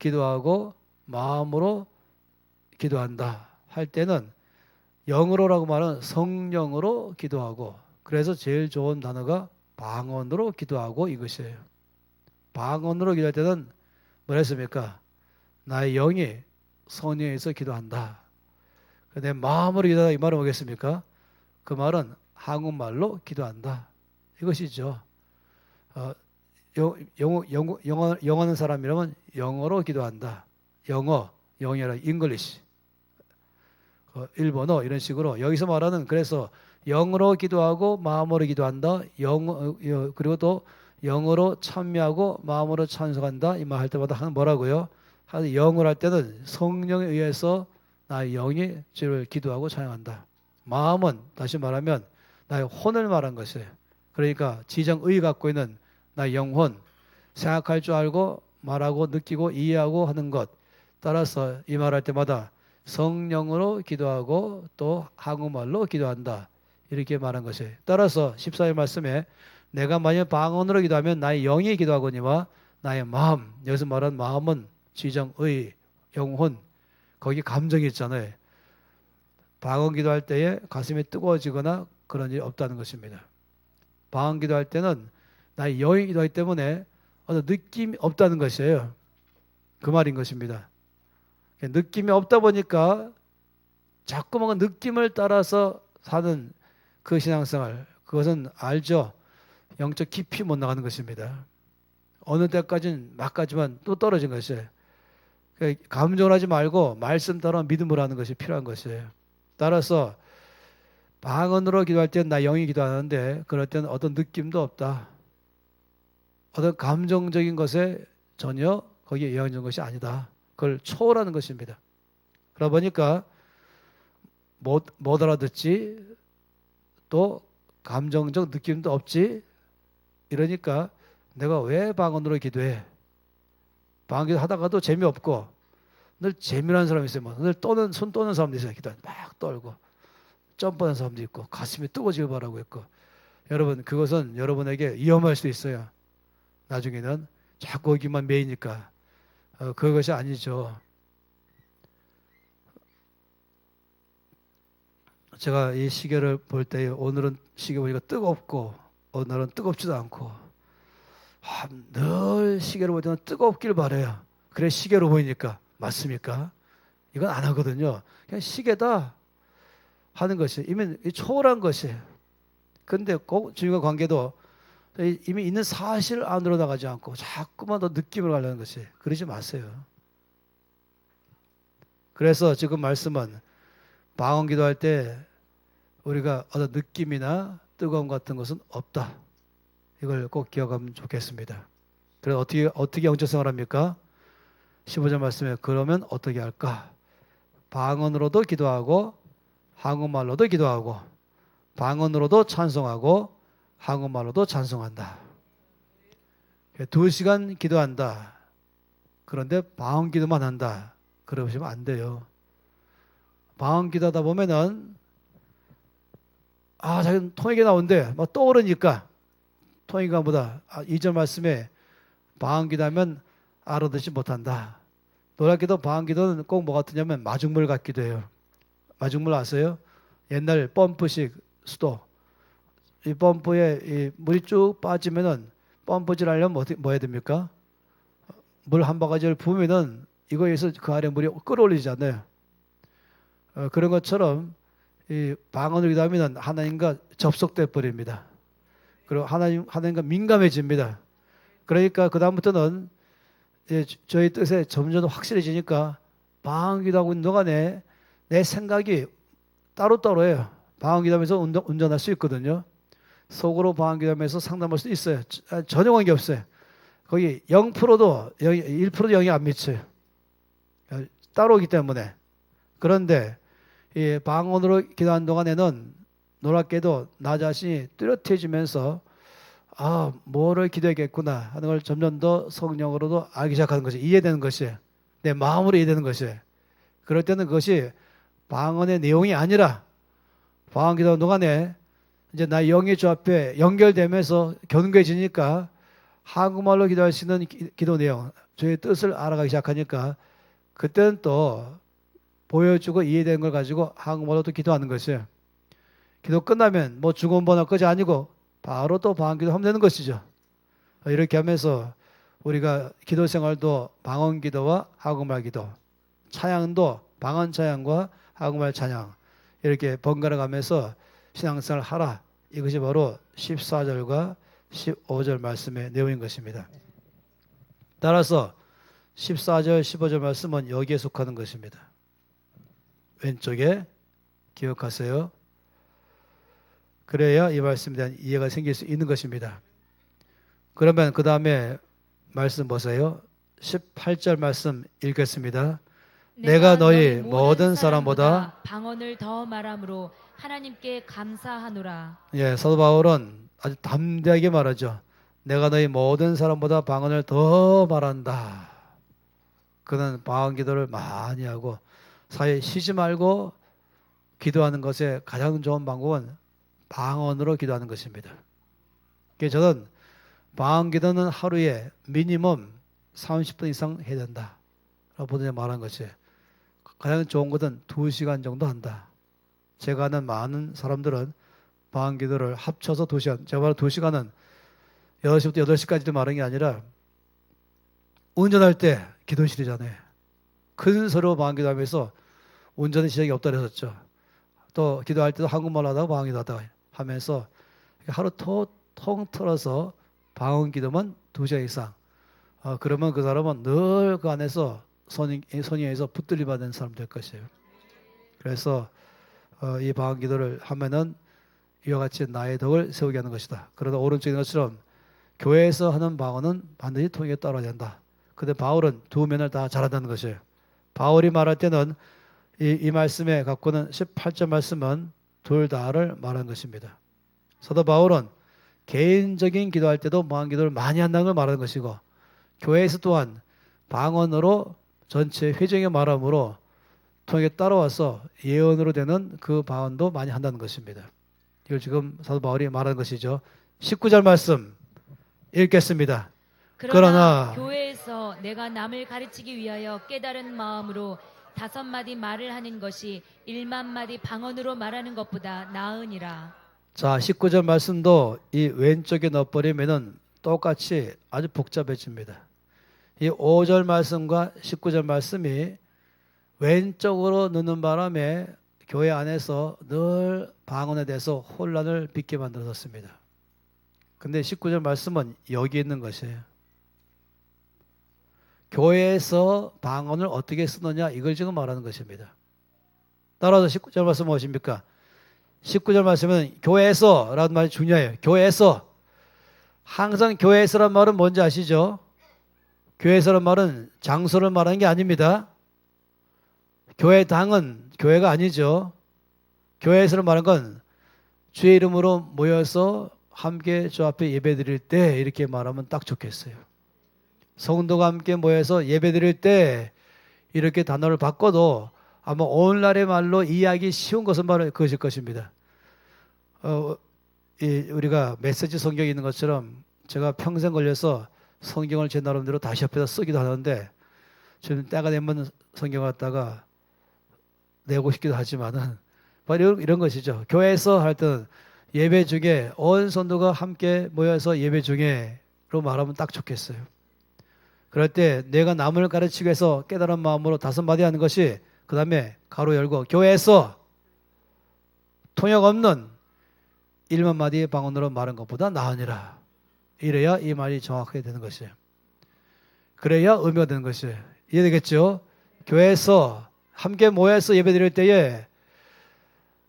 기도하고 마음으로 기도한다 할 때는 영으로라고 말하는 성령으로 기도하고 그래서 제일 좋은 단어가 방언으로 기도하고 이것이에요. 방언으로 기도할 때는 뭐라 했습니까? 나의 영이 성령에서 기도한다. 내 마음으로 기도한다 이 말은 뭐겠습니까? 그 말은 한국말로 기도한다. 이것이죠. 영어 하는 사람이라면 영어로 기도한다. 영이 아니라 잉글리시. 일본어 이런 식으로 여기서 말하는 그래서 영으로 기도하고 마음으로 기도한다. 그리고 또 영으로 찬미하고 마음으로 찬송한다. 이 말 할 때마다 뭐라고요? 영을 할 때는 성령에 의해서 나의 영이 주를 기도하고 찬양한다. 마음은 다시 말하면 나의 혼을 말한 것이에요. 그러니까 지정의 갖고 있는 나의 영혼, 생각할 줄 알고 말하고 느끼고 이해하고 하는 것. 따라서 이 말할 때마다 성령으로 기도하고 또 한국말로 기도한다. 이렇게 말한 것이에요. 따라서 14절 말씀에 내가 만약 방언으로 기도하면 나의 영이 기도하거니와 나의 마음, 여기서 말한 마음은 지정의, 영혼, 거기 감정이 있잖아요. 방언 기도할 때에 가슴이 뜨거워지거나 그런 일이 없다는 것입니다. 방언 기도할 때는 나의 영이 기도하기 때문에 어떤 느낌이 없다는 것이에요. 그 말인 것입니다. 느낌이 없다 보니까 자꾸만 느낌을 따라서 사는 그 신앙생활, 그것은 알죠. 영적 깊이 못 나가는 것입니다. 어느 때까지는 막가지만 또 떨어진 것이에요. 감정을 하지 말고 말씀 따라 믿음으로 하는 것이 필요한 것이에요. 따라서 방언으로 기도할 때는 나 영이 기도하는데 그럴 때는 어떤 느낌도 없다. 어떤 감정적인 것에 전혀 거기에 영향적인 것이 아니다. 그걸 초월하는 것입니다. 그러다 보니까 못 알아듣지 또 감정적 느낌도 없지 이러니까 내가 왜 방언으로 기도해? 방언 기도 하다가도 재미없고 늘 재미난 사람이 있어요. 늘 손 떠는 사람도 있어요. 기도 막 떨고 점프하는 사람도 있고 가슴이 뜨거워지길 바라고 있고 여러분 그것은 여러분에게 위험할 수도 있어요. 나중에는 자꾸 거기만 매이니까 그것이 아니죠. 제가 이 시계를 볼 때 오늘은 시계 보니까 뜨겁고 오늘은 뜨겁지도 않고 늘 시계를 볼 때는 뜨겁길 바래요. 그래 시계로 보이니까 맞습니까? 이건 안 하거든요. 그냥 시계다 하는 것이 이미 초월한 것이에요. 근데 꼭 주님과 관계도 이미 있는 사실 안으로 나가지 않고 자꾸만 더 느낌을 가려는 것이 그러지 마세요. 그래서 지금 말씀은 방언 기도할 때 우리가 어떤 느낌이나 뜨거움 같은 것은 없다. 이걸 꼭 기억하면 좋겠습니다. 그래서 어떻게 영적 생활합니까? 15절 말씀에 그러면 어떻게 할까? 방언으로도 기도하고 한국말로도 기도하고 방언으로도 찬송하고 한국말로도 찬송한다. 2시간 기도한다. 그런데 방언 기도만 한다. 그러시면 안 돼요. 방언 기도하다 보면은 자기는 통역이 나오는데 막 떠오르니까 통역이가 뭐다. 2절 말씀에 방언 기도하면 알아듣지 못한다. 놀랍게도 방언 기도는 꼭 뭐 같으냐면 마중물 같기도 해요. 마중물 아세요? 옛날 펌프식 수도. 이 펌프에 이 물이 쭉 빠지면은 펌프질 하려면 뭐 해야 됩니까? 물 한 바가지를 부으면은 이거에서 그 아래 물이 끌어올리잖아요. 그런 것처럼 이 방언을 기도하면 하나님과 접속돼 버립니다. 그리고 하나님과 민감해집니다. 그러니까 그 다음부터는 저희 뜻에 점점 확실해지니까 방언 기도하고 있는 동안에 내 생각이 따로따로예요. 방언 기도하면서 운전할 수 있거든요. 속으로 방언 기도하면서 상담할 수 있어요. 전혀 관계 없어요. 거기 0%도 1%도 영향 안 미쳐요. 따로 오기 때문에. 그런데 이 방언으로 기도하는 동안에는 놀랍게도 나 자신이 뚜렷해지면서 뭐를 기도해야겠구나 하는 걸 점점 더 성령으로도 알기 시작하는 것이 이해되는 것이에요. 내 마음으로 이해되는 것이에요. 그럴 때는 그것이 방언의 내용이 아니라 방언 기도하는 동안에 이제 나 영의 주 앞에 연결되면서 견고해지니까 한국말로 기도할 수 있는 기도 내용, 저의 뜻을 알아가기 시작하니까 그때는 또 보여주고 이해되는 걸 가지고 한국말로 또 기도하는 것이에요. 기도 끝나면 뭐 중원번호 끝이 아니고 바로 또 방언 기도 하면 되는 것이죠. 이렇게 하면서 우리가 기도 생활도 방언 기도와 한국말 기도, 찬양도 방언 찬양과 한국말 찬양 이렇게 번갈아 가면서 신앙생활을 하라. 이것이 바로 14절과 15절 말씀의 내용인 것입니다. 따라서 14절, 15절 말씀은 여기에 속하는 것입니다. 왼쪽에 기억하세요. 그래야 이 말씀에 대한 이해가 생길 수 있는 것입니다. 그러면 그 다음에 말씀 보세요. 18절 말씀 읽겠습니다. 내가 너희 모든 사람보다 방언을 더 말함으로 하나님께 감사하노라. 예, 사도 바울은 아주 담대하게 말하죠. 내가 너희 모든 사람보다 방언을 더 말한다. 그는 방언 기도를 많이 하고 사이에 쉬지 말고 기도하는 것의 가장 좋은 방법은 방언으로 기도하는 것입니다. 그래서 저는 방언 기도는 하루에 미니멈 30분 이상 해야 된다 라고 보더니 말한 것이에요. 가장 좋은 것은 2시간 정도 한다. 제가 아는 많은 사람들은 방언 기도를 합쳐서 2시간, 제가 말한 2시간은 8시부터 8시까지도 말한 게 아니라 운전할 때 기도실이잖아요. 큰 소리로 방언 기도하면서 운전의 지장이 없다 그랬었죠. 또 기도할 때도 한국말 하다가 방언 기도하다가 하면서 하루 통틀어서 방언 기도만 2시간 이상. 그러면 그 사람은 늘 그 안에서 선의에서 붙들림 받는 사람 될 것이에요. 그래서 이 방언 기도를 하면은 이와 같이 나의 덕을 세우게 하는 것이다. 그러다 오른쪽에 있는 것처럼 교회에서 하는 방언은 반드시 통역에 따라야 된다. 근데 바울은 두 면을 다 잘한다는 것이에요. 바울이 말할 때는 이 말씀에 갖고는 18절 말씀은 둘 다를 말하는 것입니다. 사도 바울은 개인적인 기도할 때도 방언 기도를 많이 한다는 걸 말하는 것이고 교회에서 또한 방언으로 전체 회중의 말함으로 통역에 따라와서 예언으로 되는 그 방언도 많이 한다는 것입니다. 이걸 지금 사도 바울이 말하는 것이죠. 19절 말씀 읽겠습니다. 그러나 교회에서 내가 남을 가르치기 위하여 깨달은 마음으로 5마디 말을 하는 것이 1만마디 방언으로 말하는 것보다 나으니라. 자, 19절 말씀도 이 왼쪽에 넣어버리면은 똑같이 아주 복잡해집니다. 이 5절 말씀과 19절 말씀이 왼쪽으로 넣는 바람에 교회 안에서 늘 방언에 대해서 혼란을 빚게 만들었습니다. 근데 19절 말씀은 여기 있는 것이에요. 교회에서 방언을 어떻게 쓰느냐 이걸 지금 말하는 것입니다. 따라서 19절 말씀 무엇입니까? 19절 말씀은 교회에서 라는 말이 중요해요. 교회에서. 항상 교회에서란 말은 뭔지 아시죠? 교회에서란 말은 장소를 말하는 게 아닙니다. 교회당은 교회가 아니죠. 교회에서는 말하는 건 주의 이름으로 모여서 함께 주 앞에 예배드릴 때 이렇게 말하면 딱 좋겠어요. 성도가 함께 모여서 예배드릴 때 이렇게 단어를 바꿔도 아마 오늘날의 말로 이해하기 쉬운 것은 바로 그것일 것입니다. 우리가 메시지 성경이 있는 것처럼 제가 평생 걸려서 성경을 제 나름대로 다시 옆에다 쓰기도 하는데 저는 때가 되면 성경을 갖다가 내고 싶기도 하지만은 바로 이런 것이죠. 교회에서 할 때는 예배 중에 온 성도가 함께 모여서 예배 중에로 말하면 딱 좋겠어요. 그럴 때 내가 남을 가르치기 위해서 깨달은 마음으로 5마디 하는 것이 그 다음에 가로 열고 교회에서 통역 없는 1만 마디의 방언으로 말한 것보다 나으니라. 이래야 이 말이 정확하게 되는 것이에요. 그래야 의미가 되는 것이에요. 이해되겠죠? 교회에서 함께 모여서 예배드릴 때에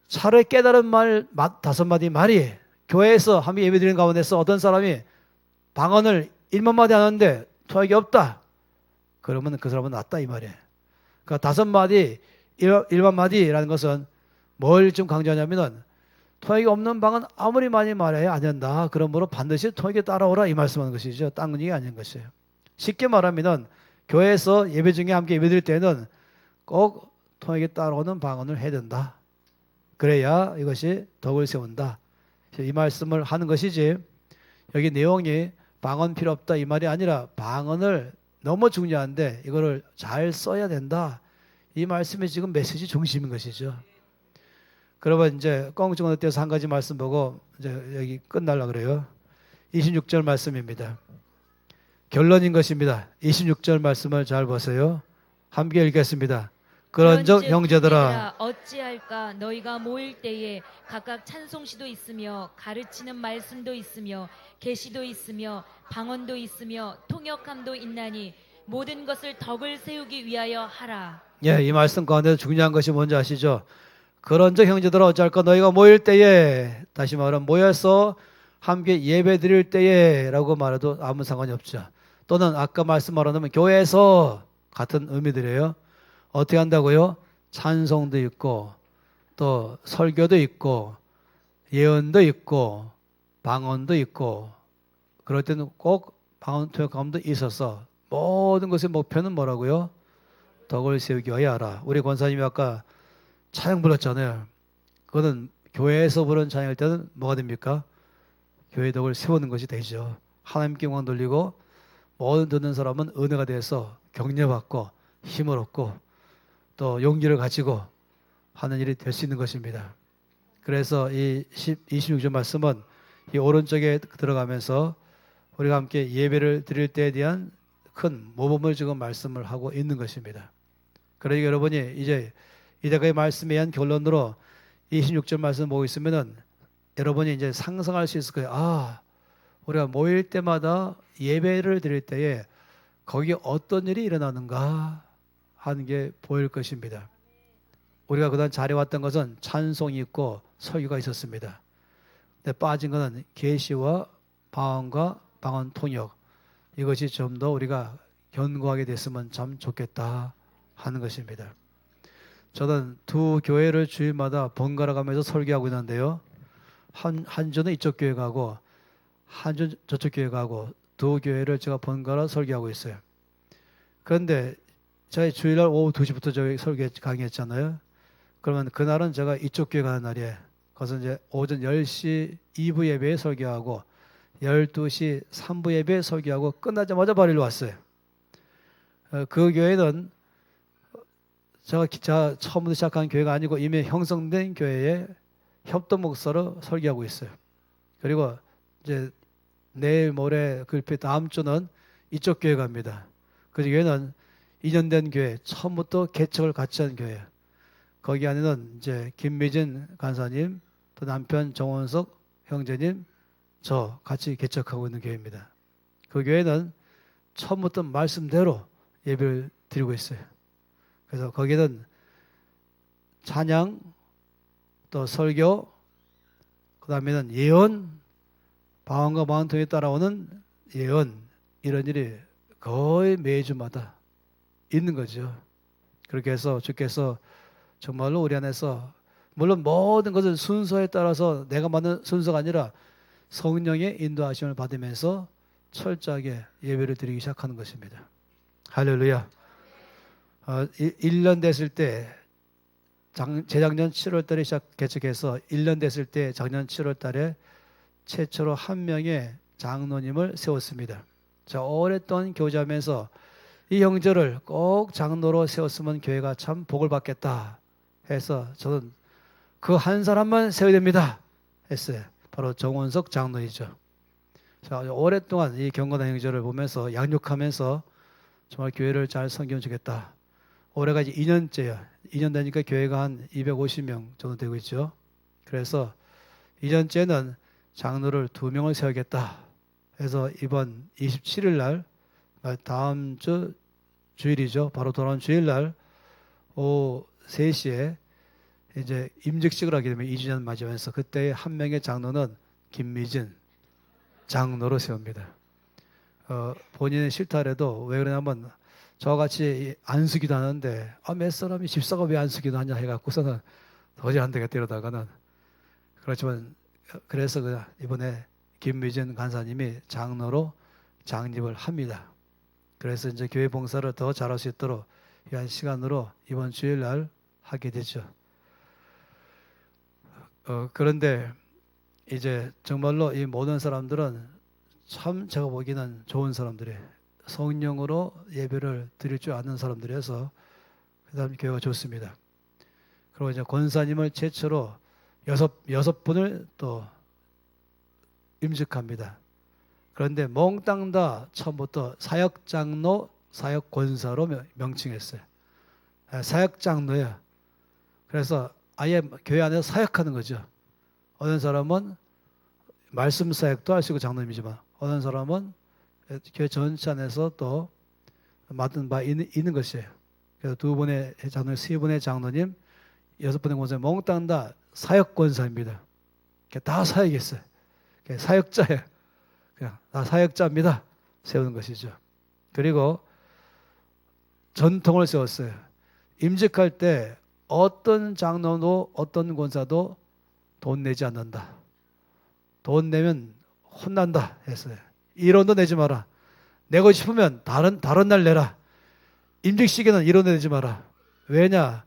차라리 깨달은 말 5마디 말이 교회에서 함께 예배드리는 가운데서 어떤 사람이 방언을 1만 마디 하는데 통역이 없다. 그러면 그 사람은 낫다 이 말이에요. 그러니까 5마디, 1만 마디라는 것은 뭘 좀 강조하냐면은 통역이 없는 방은 아무리 많이 말해야 안 된다. 그러므로 반드시 통역에 따라오라 이 말씀하는 것이죠. 딴 얘기 아닌 것이에요. 쉽게 말하면은 교회에서 예배 중에 함께 예배드릴 때는 꼭 통역에 따라오는 방언을 해야 된다. 그래야 이것이 덕을 세운다. 이 말씀을 하는 것이지 여기 내용이 방언 필요 없다 이 말이 아니라 방언을 너무 중요한데 이거를 잘 써야 된다. 이 말씀이 지금 메시지 중심인 것이죠. 그러면 이제 꽁충 떼서 한 가지 말씀 보고 이제 여기 끝날라 그래요. 26절 말씀입니다. 결론인 것입니다. 26절 말씀을 잘 보세요. 함께 읽겠습니다. 그런즉 형제들아 어찌할까 너희가 모일 때에 각각 찬송시도 있으며 가르치는 말씀도 있으며 계시도 있으며 방언도 있으며 통역함도 있나니 모든 것을 덕을 세우기 위하여 하라. 예, 이 말씀 가운데 중요한 것이 뭔지 아시죠? 그런즉 형제들아 어찌할까 너희가 모일 때에 다시 말하면 모여서 함께 예배 드릴 때에 라고 말해도 아무 상관이 없죠. 또는 아까 말씀하라면 교회에서 같은 의미들이에요. 어떻게 한다고요? 찬송도 있고 또 설교도 있고 예언도 있고 방언도 있고 그럴 때는 꼭 방언 통역함도 있어서 모든 것의 목표는 뭐라고요? 덕을 세우기 위하여 하라. 우리 권사님이 아까 찬양 불렀잖아요. 그거는 교회에서 부른 찬양할 때는 뭐가 됩니까? 교회 덕을 세우는 것이 되죠. 하나님께 영광 돌리고 모든 듣는 사람은 은혜가 돼서 격려받고 힘을 얻고 또 용기를 가지고 하는 일이 될 수 있는 것입니다. 그래서 이 26절 말씀은 이 오른쪽에 들어가면서 우리가 함께 예배를 드릴 때에 대한 큰 모범을 지금 말씀을 하고 있는 것입니다. 그러니까 여러분이 이제 이때까지 말씀에 의한 결론으로 26절 말씀 보고 있으면은 여러분이 이제 상상할 수 있을 거예요. 아, 우리가 모일 때마다 예배를 드릴 때에 거기에 어떤 일이 일어나는가 하는 게 보일 것입니다. 우리가 그동안 잘해왔던 것은 찬송이 있고 설교가 있었습니다. 근데 빠진 것은 계시와 방언과 방언 통역 이것이 좀 더 우리가 견고하게 됐으면 참 좋겠다 하는 것입니다. 저는 두 교회를 주일마다 번갈아 가면서 설교하고 있는데요. 한 주는 이쪽 교회 가고 한 주 저쪽 교회 가고 두 교회를 제가 번갈아 설교하고 있어요. 그런데 저희 주일날 오후 2시부터 저희 설교 강의했잖아요. 그러면 그날은 제가 이쪽 교회 가는 날이에요. 그래서 이제 오전 10시 2부 예배에 설교하고 12시 3부 예배에 설교하고 끝나자마자 바로 일로 왔어요. 그 교회는 제가 처음부터 시작한 교회가 아니고 이미 형성된 교회에 협동 목사로 설교하고 있어요. 그리고 이제 내일 모레 그리고 다음 주는 이쪽 교회 갑니다. 그 교회는 2년 된 교회, 처음부터 개척을 같이 한 교회예요. 거기 안에는 이제 김미진 간사님, 또 남편 정원석 형제님, 저 같이 개척하고 있는 교회입니다. 그 교회는 처음부터 말씀대로 예배를 드리고 있어요. 그래서 거기는 찬양, 또 설교, 그 다음에는 예언, 방언과 방언 통에 따라오는 예언, 이런 일이 거의 매주마다 있는 거죠. 그렇게 해서 주께서 정말로 우리 안에서 물론 모든 것은 순서에 따라서 내가 만든 순서가 아니라 성령의 인도하심을 받으면서 철저하게 예배를 드리기 시작하는 것입니다. 할렐루야. 1년 됐을 때 재작년 7월 달에 시작 개척해서 1년 됐을 때 작년 7월 달에 최초로 한 명의 장로님을 세웠습니다. 자, 오랫동안 교제하면서 이 형제를 꼭 장로로 세웠으면 교회가 참 복을 받겠다 해서 저는 그 한 사람만 세워야 됩니다 했어요. 바로 정원석 장로이죠. 자, 오랫동안 이 경건한 형제를 보면서 양육하면서 정말 교회를 잘 섬기면 좋겠다. 올해가 이제 2년째야. 2년 되니까 교회가 한 250명 정도 되고 있죠. 그래서 이전째는 장로를 2명을 세우겠다 해서 이번 27일 날, 다음 주 주일이죠. 바로 돌아온 주일 날 오후 3시에 이제 임직식을 하게 되면 2주년 맞이하면서 그때 한 명의 장로는 김미진 장로로 세웁니다. 본인은 싫다 해도 왜 그러냐면 저같이 안수기도 하는데 몇 사람이 집사가 왜 안수기도 하냐 해갖고서는 도저히 안 되겠다 이러다가는, 그렇지만 그래서 이번에 김미진 간사님이 장로로 장립을 합니다. 그래서 이제 교회 봉사를 더 잘할 수 있도록 이 시간으로 이번 주일 날 하게 되죠. 그런데 이제 정말로 이 모든 사람들은 참 제가 보기에는 좋은 사람들이에요. 성령으로 예배를 드릴 줄 아는 사람들이어서 그다음 교회가 좋습니다. 그리고 이제 권사님을 최초로 여섯 분을 또 임직합니다. 그런데 몽땅 다 처음부터 사역장로, 사역권사로 명칭했어요. 사역장로예요. 그래서 아예 교회 안에서 사역하는 거죠. 어느 사람은 말씀 사역도 할 수 있고 장로님이지만, 어느 사람은 교회 전체 안에서 또 맡은 바 있는 것이에요. 그래서 2분의 장로님, 3분의 장로님, 6분의 권사님 몽땅 다 사역권사입니다. 다 사역했어요. 사역자예요. 그냥 다 사역자입니다. 세우는 것이죠. 그리고 전통을 세웠어요. 임직할 때 어떤 장로도 어떤 권사도 돈 내지 않는다. 돈 내면 혼난다 했어요. 1원도 내지 마라. 내고 싶으면 다른 날 내라. 임직 시기는 1원 내지 마라. 왜냐?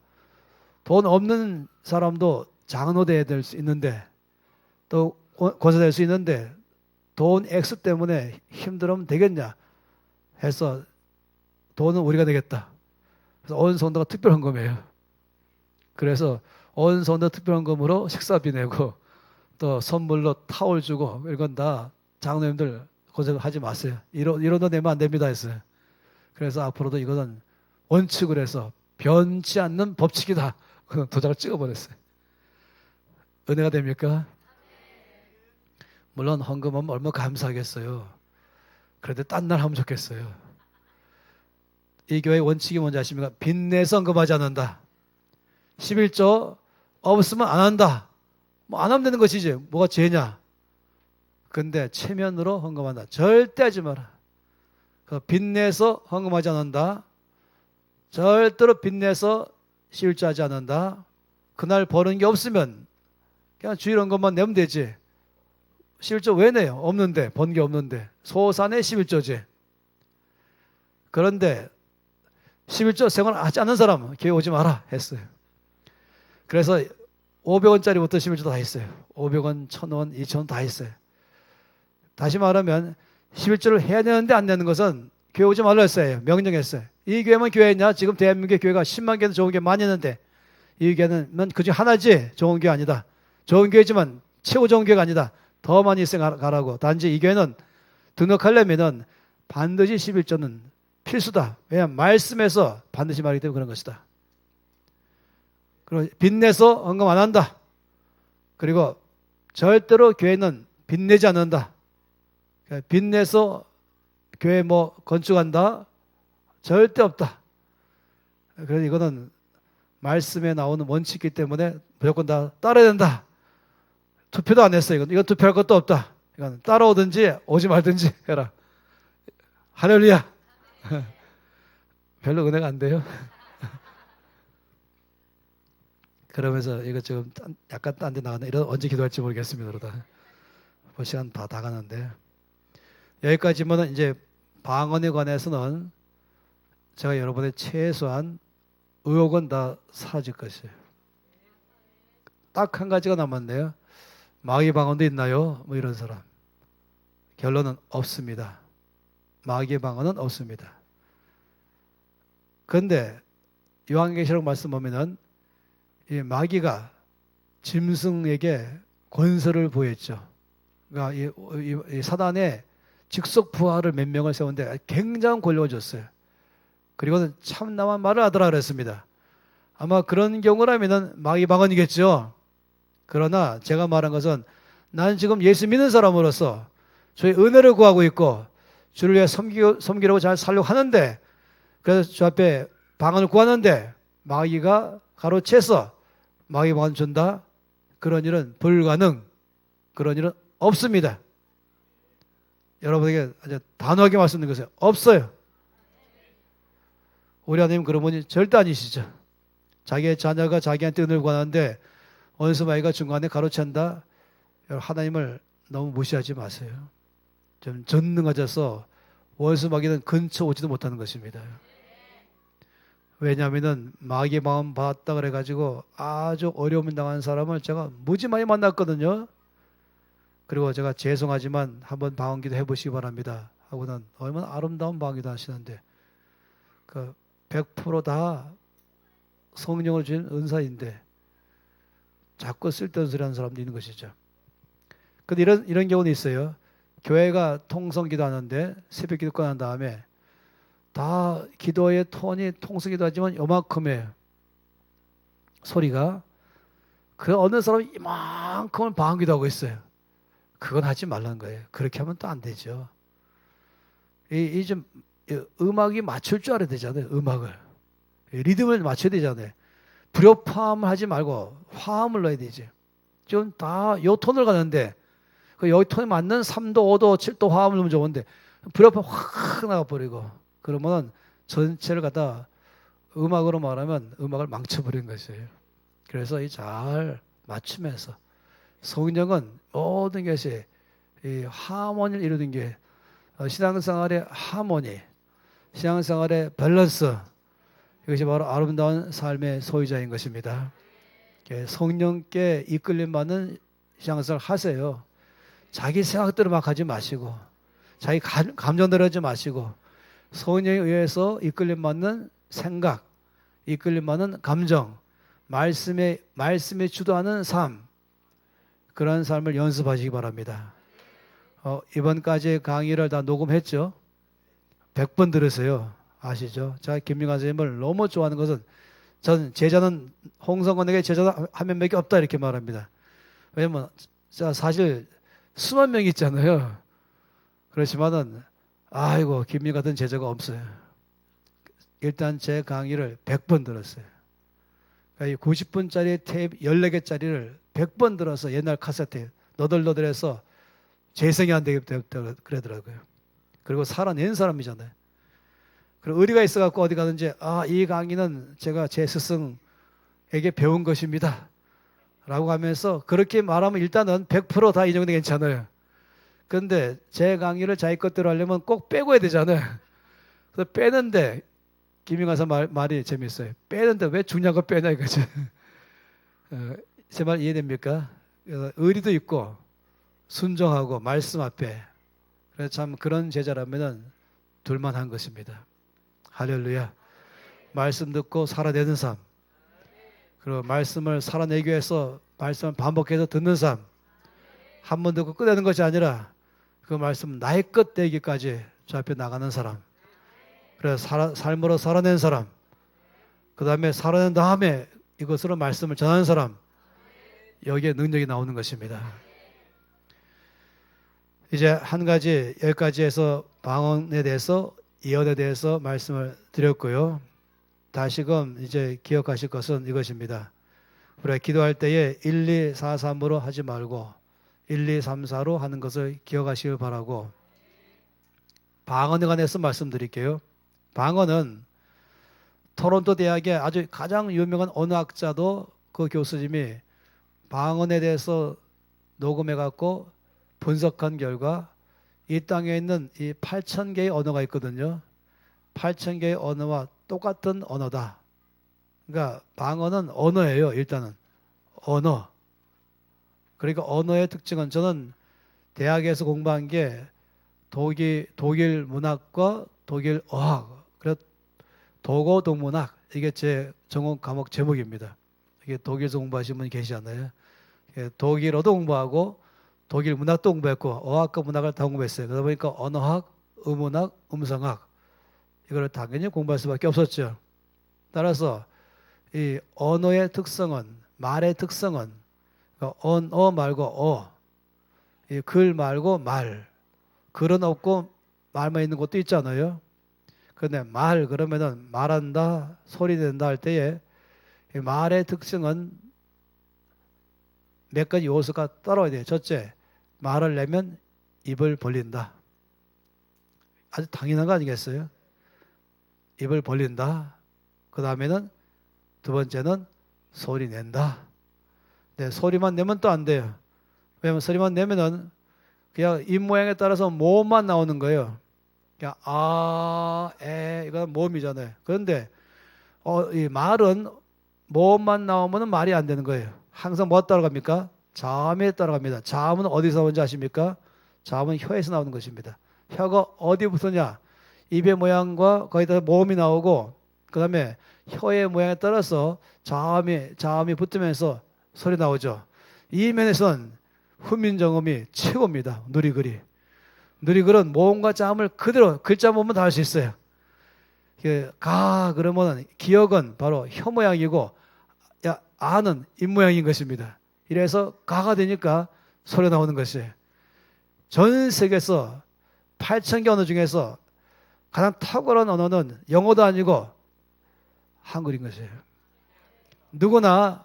돈 없는 사람도 장로 돼야 될 수 있는데, 또 권사 될 수 있는데 돈 액수 때문에 힘들으면 되겠냐 해서 돈은 우리가 내겠다. 그래서 온 성도가 특별헌금이에요. 그래서 온 성도 특별헌금으로 식사비 내고 또 선물로 타올 주고, 이건 다 장로님들 고생하지 마세요. 1원도 내면 안 됩니다 했어요. 그래서 앞으로도 이거는 원칙으로 해서 변치 않는 법칙이다. 그런 도장을 찍어버렸어요. 은혜가 됩니까? 물론 헌금하면 얼마나 감사하겠어요. 그런데 딴 날 하면 좋겠어요. 이 교회의 원칙이 뭔지 아십니까? 빚내서 헌금하지 않는다. 11조 없으면 안 한다. 뭐 안 하면 되는 것이지 뭐가 죄냐. 근데 체면으로 헌금한다. 절대 하지 마라. 빚내서 헌금하지 않는다. 절대로 빚내서 11조 하지 않는다. 그날 버는 게 없으면 그냥 주일 헌금만 내면 되지. 11조 왜 내요? 없는데, 번 게 없는데. 소산의 11조지. 그런데 11조 생활하지 않는 사람은 교회 오지 마라 했어요. 그래서 500원짜리부터 11조 다 했어요. 500원, 1000원, 2000원 다 했어요. 다시 말하면 11조를 해야 되는데 안 되는 것은 교회 오지 말라 했어요. 명령했어요. 이 교회만 교회냐? 지금 대한민국의 교회가 10만 개는 좋은 게 많이 있는데 이 교회는 그중 하나지. 좋은 교회 아니다. 좋은 교회지만 최고 좋은 교회가 아니다. 더 많이 있으면 가라고. 단지 이 교회는 등록하려면은 반드시 11조는 필수다. 왜냐하면 말씀에서 반드시 말하기 때문에 그런 것이다. 그리고 빚내서 헌금 안 한다. 그리고 절대로 교회는 빚내지 않는다. 빚내서 교회 뭐 건축한다? 절대 없다. 그래서 이거는 말씀에 나오는 원칙이기 때문에 무조건 다 따라야 된다. 투표도 안 했어요. 이건 투표할 것도 없다. 이건 따라오든지 오지 말든지 해라. 할렐루야. 별로 은혜가 안 돼요. 그러면서 이거 지금 약간 딴 데 나가네. 이런 언제 기도할지 모르겠습니다. 그러다 시간 다 가는데 여기까지면 이제 방언에 관해서는 제가 여러분의 최소한 의혹은 다 사라질 것이에요. 딱 한 가지가 남았네요. 마귀 방언도 있나요? 뭐 이런 사람. 결론은 없습니다. 마귀의 방언은 없습니다. 그런데 요한계시록 말씀 보면은 이 마귀가 짐승에게 권세를 보였죠. 그러니까 이 사단의 직속 부하를 몇 명을 세웠는데 굉장한 권력을 줬어요. 그리고는 참남한 말을 하더라 그랬습니다. 아마 그런 경우라면은 마귀 방언이겠죠. 그러나 제가 말한 것은 나는 지금 예수 믿는 사람으로서 주의 은혜를 구하고 있고 주를 위해 섬기려고 잘 살려고 하는데, 그래서 주 앞에 방언을 구하는데 마귀가 가로채서 마귀 방언 준다? 그런 일은 불가능. 그런 일은 없습니다. 여러분에게 아주 단호하게 말씀드린 것은 없어요. 우리 하나님 그런 분이 절대 아니시죠. 자기의 자녀가 자기한테 은혜를 구하는데 원수 마귀가 중간에 가로챈다? 하나님을 너무 무시하지 마세요. 좀 전능하셔서 원수 마귀는 근처 오지도 못하는 것입니다. 왜냐하면 마귀 마음 받았다 그래가지고 아주 어려움 당한 사람을 제가 무지 많이 만났거든요. 그리고 제가 죄송하지만 한번 방언기도 해보시기 바랍니다 하고는 얼마나 아름다운 방언기도 하시는데, 그 100%다 성령을 주신 은사인데 자꾸 쓸데없는 소리 하는 사람도 있는 것이죠. 근데 이런 경우는 있어요. 교회가 통성기도 하는데 새벽 기도 끝난 다음에 다 기도의 톤이 통성기도 하지만 요만큼의 소리가, 그 어느 사람이 이만큼을 방언기도 하고 있어요. 그건 하지 말라는 거예요. 그렇게 하면 또 안 되죠. 좀 음악이 맞출 줄 알아야 되잖아요. 음악을 리듬을 맞춰야 되잖아요. 불협화음을 하지 말고 화음을 넣어야 되지. 좀 다 요 톤을 가는데 그 여기 톤에 맞는 3도, 5도, 7도 화음을 넣으면 좋은데 불협화음 확 나가버리고 그러면 전체를 갖다 음악으로 말하면 음악을 망쳐버리는 것이에요. 그래서 잘 맞추면서 성령은 모든 것이 이 하모니를 이루는 게 신앙생활의 하모니, 신앙생활의 밸런스, 이것이 바로 아름다운 삶의 소유자인 것입니다. 성령께 이끌림 받는 신앙생활 하세요. 자기 생각대로 막 하지 마시고 자기 감정대로 하지 마시고 성령에 의해서 이끌림 받는 생각, 이끌림 받는 감정, 말씀에 주도하는 삶, 그런 삶을 연습하시기 바랍니다. 이번까지 강의를 다 녹음했죠. 100번 들으세요. 아시죠? 제가 김민관 선생님을 너무 좋아하는 것은 전 제자는 홍성건에게 제자는 한 명밖에 없다 이렇게 말합니다. 왜냐면 사실 수만 명이 있잖아요. 그렇지만은 아이고 김민관 같은 제자가 없어요. 일단 제 강의를 100번 들었어요. 90분짜리 테이프 14개짜리를 100번 들어서 옛날 카세트 너덜너덜해서 재생이 안 되겠다 그러더라고요. 그리고 살아낸 사람이잖아요. 그리고 의리가 있어갖고 어디 가든지 이 강의는 제가 제 스승에게 배운 것입니다 라고 하면서 그렇게 말하면 일단은 100% 다 인정돼 괜찮아요. 그런데 제 강의를 자기 것대로 하려면 꼭 빼고 해야 되잖아요. 그래서 빼는데 김용환 말이 재밌어요. 빼는데 왜 중요한 거 빼냐 이거죠. 제 말 이해됩니까? 의리도 있고 순종하고 말씀 앞에, 그래서 참 그런 제자라면은 둘만한 것입니다. 할렐루야. 말씀 듣고 살아내는 삶, 그리고 말씀을 살아내기 위해서 말씀을 반복해서 듣는 삶, 한 번 듣고 끝내는 것이 아니라 그 말씀 나의 것 되기까지 주 앞에 나가는 사람, 그래서 삶으로 살아낸 사람, 그 다음에 살아낸 다음에 이것으로 말씀을 전하는 사람, 여기에 능력이 나오는 것입니다. 이제 한 가지, 여기까지 해서 방언에 대해서, 예언에 대해서 말씀을 드렸고요. 다시금 이제 기억하실 것은 이것입니다. 우리가 기도할 때에 1, 2, 4, 3으로 하지 말고 1, 2, 3, 4로 하는 것을 기억하시길 바라고, 방언에 관해서 말씀드릴게요. 방언은 토론토 대학의 아주 가장 유명한 언어학자도 그 교수님이 방언에 대해서 녹음해 갖고 분석한 결과 이 땅에 있는 이 8,000개의 언어가 있거든요. 8,000개의 언어와 똑같은 언어다. 그러니까 방언은 언어예요. 일단은 언어. 그러니까 언어의 특징은, 저는 대학에서 공부한 게 독일 문학과 독일 어학, 그래서 도고 동문학, 이게 제 전공 과목 제목입니다. 이게 독일에서 공부하신 분이 계시잖아요. 독일어도 공부하고 독일 문학도 공부했고 어학과 문학을 다 공부했어요. 그러다 보니까 언어학, 음문학, 음성학, 이걸 당연히 공부할 수밖에 없었죠. 따라서 이 언어의 특성은, 말의 특성은 어 말고 글 말고 말. 글은 없고 말만 있는 것도 있잖아요. 그런데 말 그러면은 말한다, 소리 낸다 할 때에 이 말의 특징은 몇 가지 요소가 따라와야 돼요. 첫째, 말을 내면 입을 벌린다. 아주 당연한 거 아니겠어요? 입을 벌린다. 그 다음에는 두 번째는 소리 낸다. 네, 소리만 내면 또 안 돼요. 왜냐면 소리만 내면은 그냥 입 모양에 따라서 모음만 나오는 거예요. 그냥 이건 모음이잖아요. 그런데 이 말은 모음만 나오면 말이 안 되는 거예요. 항상 뭐 따라갑니까? 자음에 따라갑니다. 자음은 어디서 나오는지 아십니까? 자음은 혀에서 나오는 것입니다. 혀가 어디 붙었냐? 입의 모양과 거기다 모음이 나오고 그 다음에 혀의 모양에 따라서 자음이 붙으면서 소리 나오죠. 이 면에서는 훈민정음이 최고입니다. 누리글이. 누리글은 모음과 자음을 그대로 글자 보면 다 할 수 있어요. 가 그러면 기억은 바로 혀 모양이고 아는 입 모양인 것입니다. 이래서 가가 되니까 소리 나오는 것이에요. 전 세계에서 8,000개 언어 중에서 가장 탁월한 언어는 영어도 아니고 한글인 것이에요. 누구나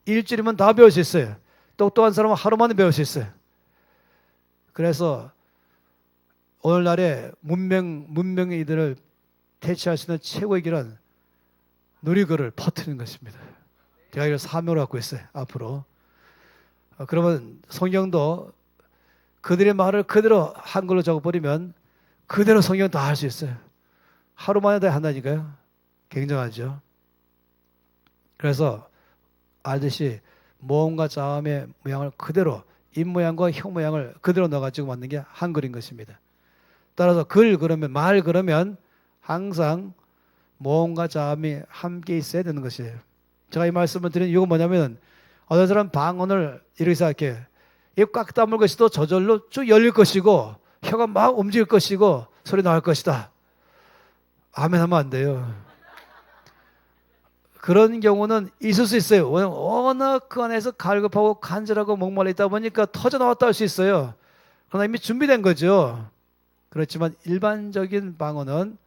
일주일이면 다 배울 수 있어요. 똑똑한 사람은 하루 만에 배울 수 있어요. 그래서 오늘날의 문명의 이들을 대체할 수 있는 최고의 길은 누리글을 퍼뜨리는 것입니다. 제가 이걸 사명으로 갖고 있어요. 앞으로. 그러면 성경도 그들의 말을 그대로 한글로 적어버리면 그대로 성경 다 할 수 있어요. 하루 만에 다 한다니까요. 굉장하죠. 그래서 알듯이 모음과 자음의 모양을 그대로 입 모양과 혀 모양을 그대로 넣어가지고 만든 게 한글인 것입니다. 따라서 글 그러면 말 그러면 항상 모음과 자음이 함께 있어야 되는 것이에요. 제가 이 말씀을 드린 이유가 뭐냐면 어떤 사람 방언을 이렇게 생각해요. 입 꽉 다물고 있어도 저절로 쭉 열릴 것이고 혀가 막 움직일 것이고 소리 나올 것이다. 아멘 하면 안 돼요. 그런 경우는 있을 수 있어요. 워낙 그 안에서 갈급하고 간절하고 목말라 있다 보니까 터져 나왔다 할 수 있어요. 그러나 이미 준비된 거죠. 그렇지만 일반적인 방언은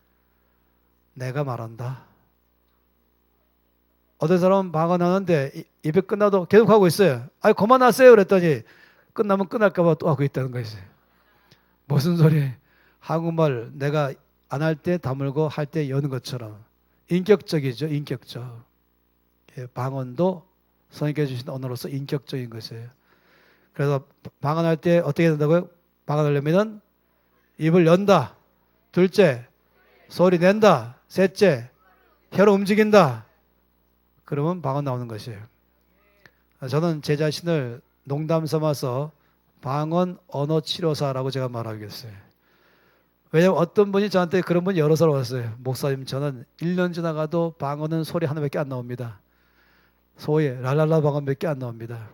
내가 말한다. 어떤 사람은 방언하는데 입에 끝나도 계속 하고 있어요. 아니 그만하세요 그랬더니 끝나면 끝날까 봐 또 하고 있다는 것이에요. 무슨 소리? 한국말 내가 안 할 때 다물고 할 때 여는 것처럼 인격적이죠. 인격적. 방언도 성령께서 주신 언어로서 인격적인 것이에요. 그래서 방언할 때 어떻게 된다고요? 방언하려면 입을 연다. 둘째, 소리 낸다. 셋째, 혀로 움직인다. 그러면 방언 나오는 것이에요. 저는 제 자신을 농담 삼아서 방언 언어 치료사라고 제가 말하겠어요. 왜냐하면 어떤 분이 저한테 그런 분이 여러 살 왔어요. 목사님 저는 1년 지나가도 방언은 소리 하나밖에 안 나옵니다. 소위 랄랄라 방언 몇 개 안 나옵니다.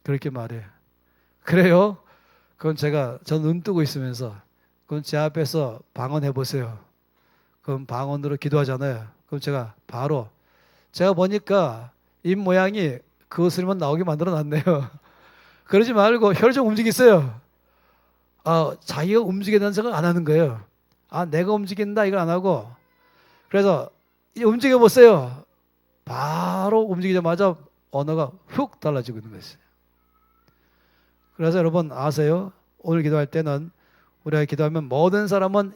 그렇게 말해요. 그래요? 그건 저는 눈 뜨고 있으면서 그럼 제 앞에서 방언 해보세요. 그럼 방언으로 기도하잖아요. 그럼 제가 보니까 입 모양이 그 소리만 나오게 만들어 놨네요. 그러지 말고 혀를 좀 움직이세요. 자기가 움직인다는 생각 안 하는 거예요. 내가 움직인다 이걸 안 하고 그래서 움직여 보세요. 바로 움직이자마자 언어가 훅 달라지고 있는 것이에요. 그래서 여러분 아세요? 오늘 기도할 때는 우리가 기도하면 모든 사람은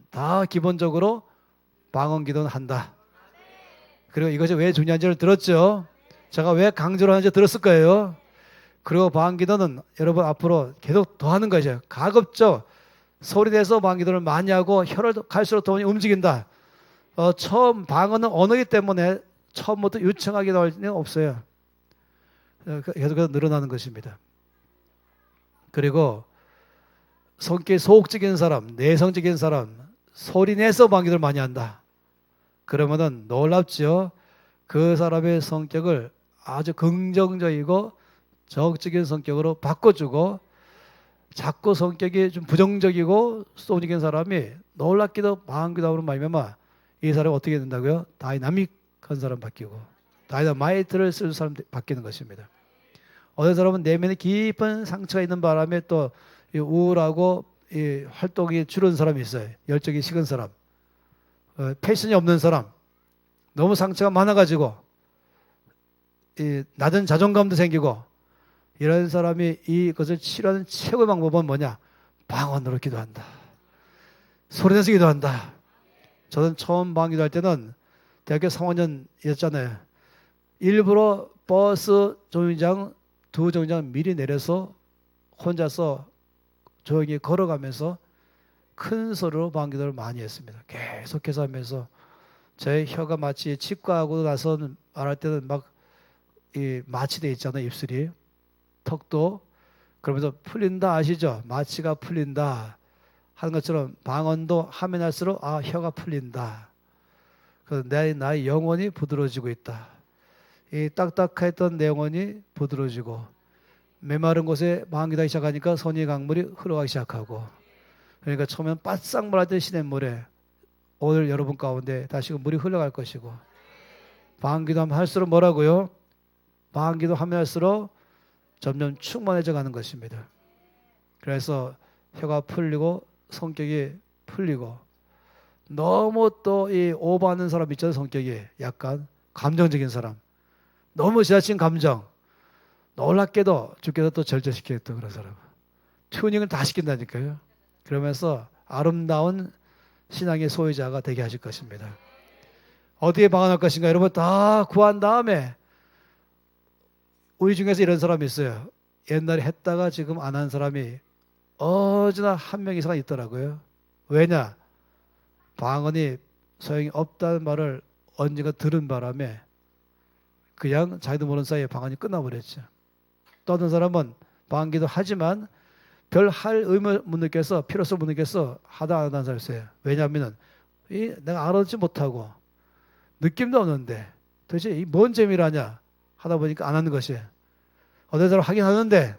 다 기본적으로 방언 기도는 한다. 그리고 이것이 왜 중요한지를 들었죠. 제가 왜 강조를 하는지 들었을 거예요. 그리고 방언 기도는 여러분 앞으로 계속 더 하는 것이에요. 가급적 소리 내서 방언 기도를 많이 하고 혀를 갈수록 더 많이 움직인다. 처음 방언은 언어이기 때문에 처음부터 유창하게 나올 수는 없어요. 계속해서 늘어나는 것입니다. 그리고 성격이 소극적인 사람, 내성적인 사람, 소리 내서 방언 기도를 많이 한다. 그러면은 놀랍죠. 그 사람의 성격을 아주 긍정적이고 적극적인 성격으로 바꿔주고 자꾸 성격이 좀 부정적이고 소극적인 사람이 놀랍게도 방언 기도하는 말미암아 이 사람이 어떻게 된다고요? 다이나믹한 사람 바뀌고 다이너마이트를 쓰는 사람 바뀌는 것입니다. 어떤 사람은 내면에 깊은 상처가 있는 바람에 또 우울하고 이 활동이 줄은 사람이 있어요. 열정이 식은 사람, 패션이 없는 사람, 너무 상처가 많아가지고 이 낮은 자존감도 생기고, 이런 사람이 이것을 치료하는 최고의 방법은 뭐냐? 방언으로 기도한다. 소리내서 기도한다. 저는 처음 방언 기도할 때는 대학교 3학년이었잖아요. 일부러 버스 정류장 두 정류장 미리 내려서 혼자서 조용히 걸어가면서 큰 소리로 방언 기도를 많이 했습니다. 계속해서 하면서 제 혀가 마치 치과하고 나서는 말할 때는 막 이 마취돼 있잖아요. 입술이, 턱도. 그러면서 풀린다 아시죠? 마취가 풀린다 하는 것처럼 방언도 하면 할수록 혀가 풀린다. 나의 영혼이 부드러워지고 있다. 이 딱딱했던 내 영혼이 부드러워지고, 메마른 곳에 방언 기도하기 시작하니까 선의 강물이 흘러가기 시작하고, 그러니까 처음엔 바싹 말할 시냇물에 오늘 여러분 가운데 다시금 물이 흘러갈 것이고, 방언 기도하면 할수록 뭐라고요? 방언 기도하면 할수록 점점 충만해져 가는 것입니다. 그래서 혀가 풀리고 성격이 풀리고, 너무 또 이 오버하는 사람 있잖아요. 성격이 약간 감정적인 사람, 너무 지나친 감정, 놀랍게도 주께서 또 절제시키겠다 그런 사람, 튜닝을 다 시킨다니까요. 그러면서 아름다운 신앙의 소유자가 되게 하실 것입니다. 어디에 방언할 것인가? 여러분 다 구한 다음에, 우리 중에서 이런 사람이 있어요. 옛날에 했다가 지금 안 한 사람이 어지나 한 명 이상 있더라고요. 왜냐? 방언이 소용이 없다는 말을 언젠가 들은 바람에 그냥 자기도 모르는 사이에 방언이 끝나버렸죠. 또 어떤 사람은 방언기도 하지만 별 할 의무 못 느껴서, 필요성 못 느껴서 하다 안 하는 사람이 있어요. 왜냐하면 내가 알아듣지 못하고 느낌도 없는데 도대체 이 뭔 재미라냐 하다 보니까 안 하는 것이에요. 어떤 사람 하긴 하는데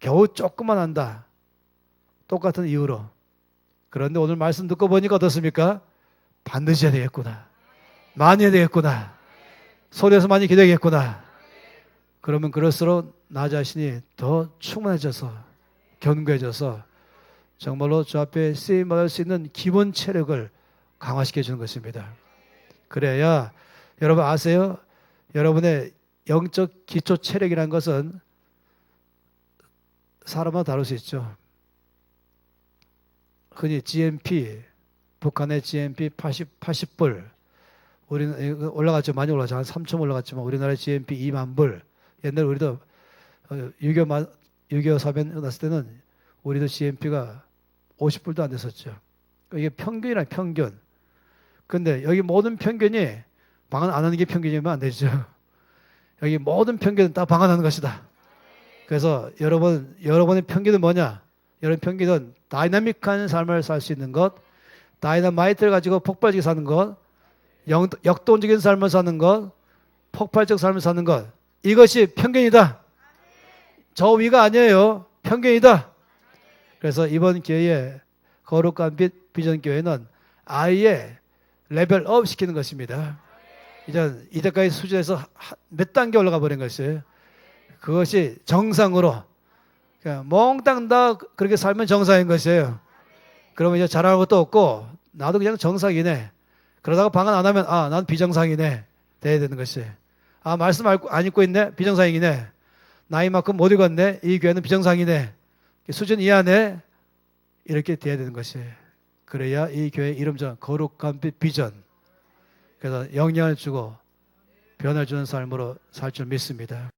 겨우 조금만 한다. 똑같은 이유로. 그런데 오늘 말씀 듣고 보니까 어떻습니까? 반드시 해야 되겠구나. 많이 해야 되겠구나. 소리에서 많이 기도해야겠구나. 그러면 그럴수록 나 자신이 더 충만해져서, 견고해져서 정말로 주 앞에 쓰임받을 수 있는 기본 체력을 강화시켜 주는 것입니다. 그래야 여러분 아세요? 여러분의 영적 기초 체력이라는 것은 사람마다 다를 수 있죠. 흔히 GMP, 북한의 GMP 80불, 우리는 올라갔죠. 많이 올라갔죠. 한 3천 올라갔지만 우리나라의 GMP 2만 불. 옛날에 우리도 6.25 사변 났을 때는 우리도 GMP가 50불도 안 됐었죠. 이게 평균이라, 평균. 근데 여기 모든 평균이 방언 안 하는 게 평균이면 안 되죠. 여기 모든 평균은 다 방언하는 것이다. 그래서 여러분의 평균은 뭐냐? 여러분 평균은 다이나믹한 삶을 살 수 있는 것, 다이너마이트를 가지고 폭발적으로 사는 것, 역동적인 삶을 사는 것, 폭발적 삶을 사는 것, 이것이 평균이다. 저 위가 아니에요. 평균이다. 그래서 이번 기회에 거룩한 빛 비전교회는 아예 레벨업 시키는 것입니다. 이제까지 수준에서 몇 단계 올라가 버린 것이에요. 그것이 정상으로, 그냥 몽땅 다 그렇게 살면 정상인 것이에요. 그러면 이제 잘할 것도 없고 나도 그냥 정상이네. 그러다가 방언 안 하면 난 비정상이네 돼야 되는 것이에요. 말씀 안 읽고 있네. 비정상이네. 나이만큼 못 읽었네. 이 교회는 비정상이네. 수준 이하네. 이렇게 돼야 되는 것이에요. 그래야 이 교회 이름전 거룩한 빛 비전, 그래서 영향을 주고 변화를 주는 삶으로 살 줄 믿습니다.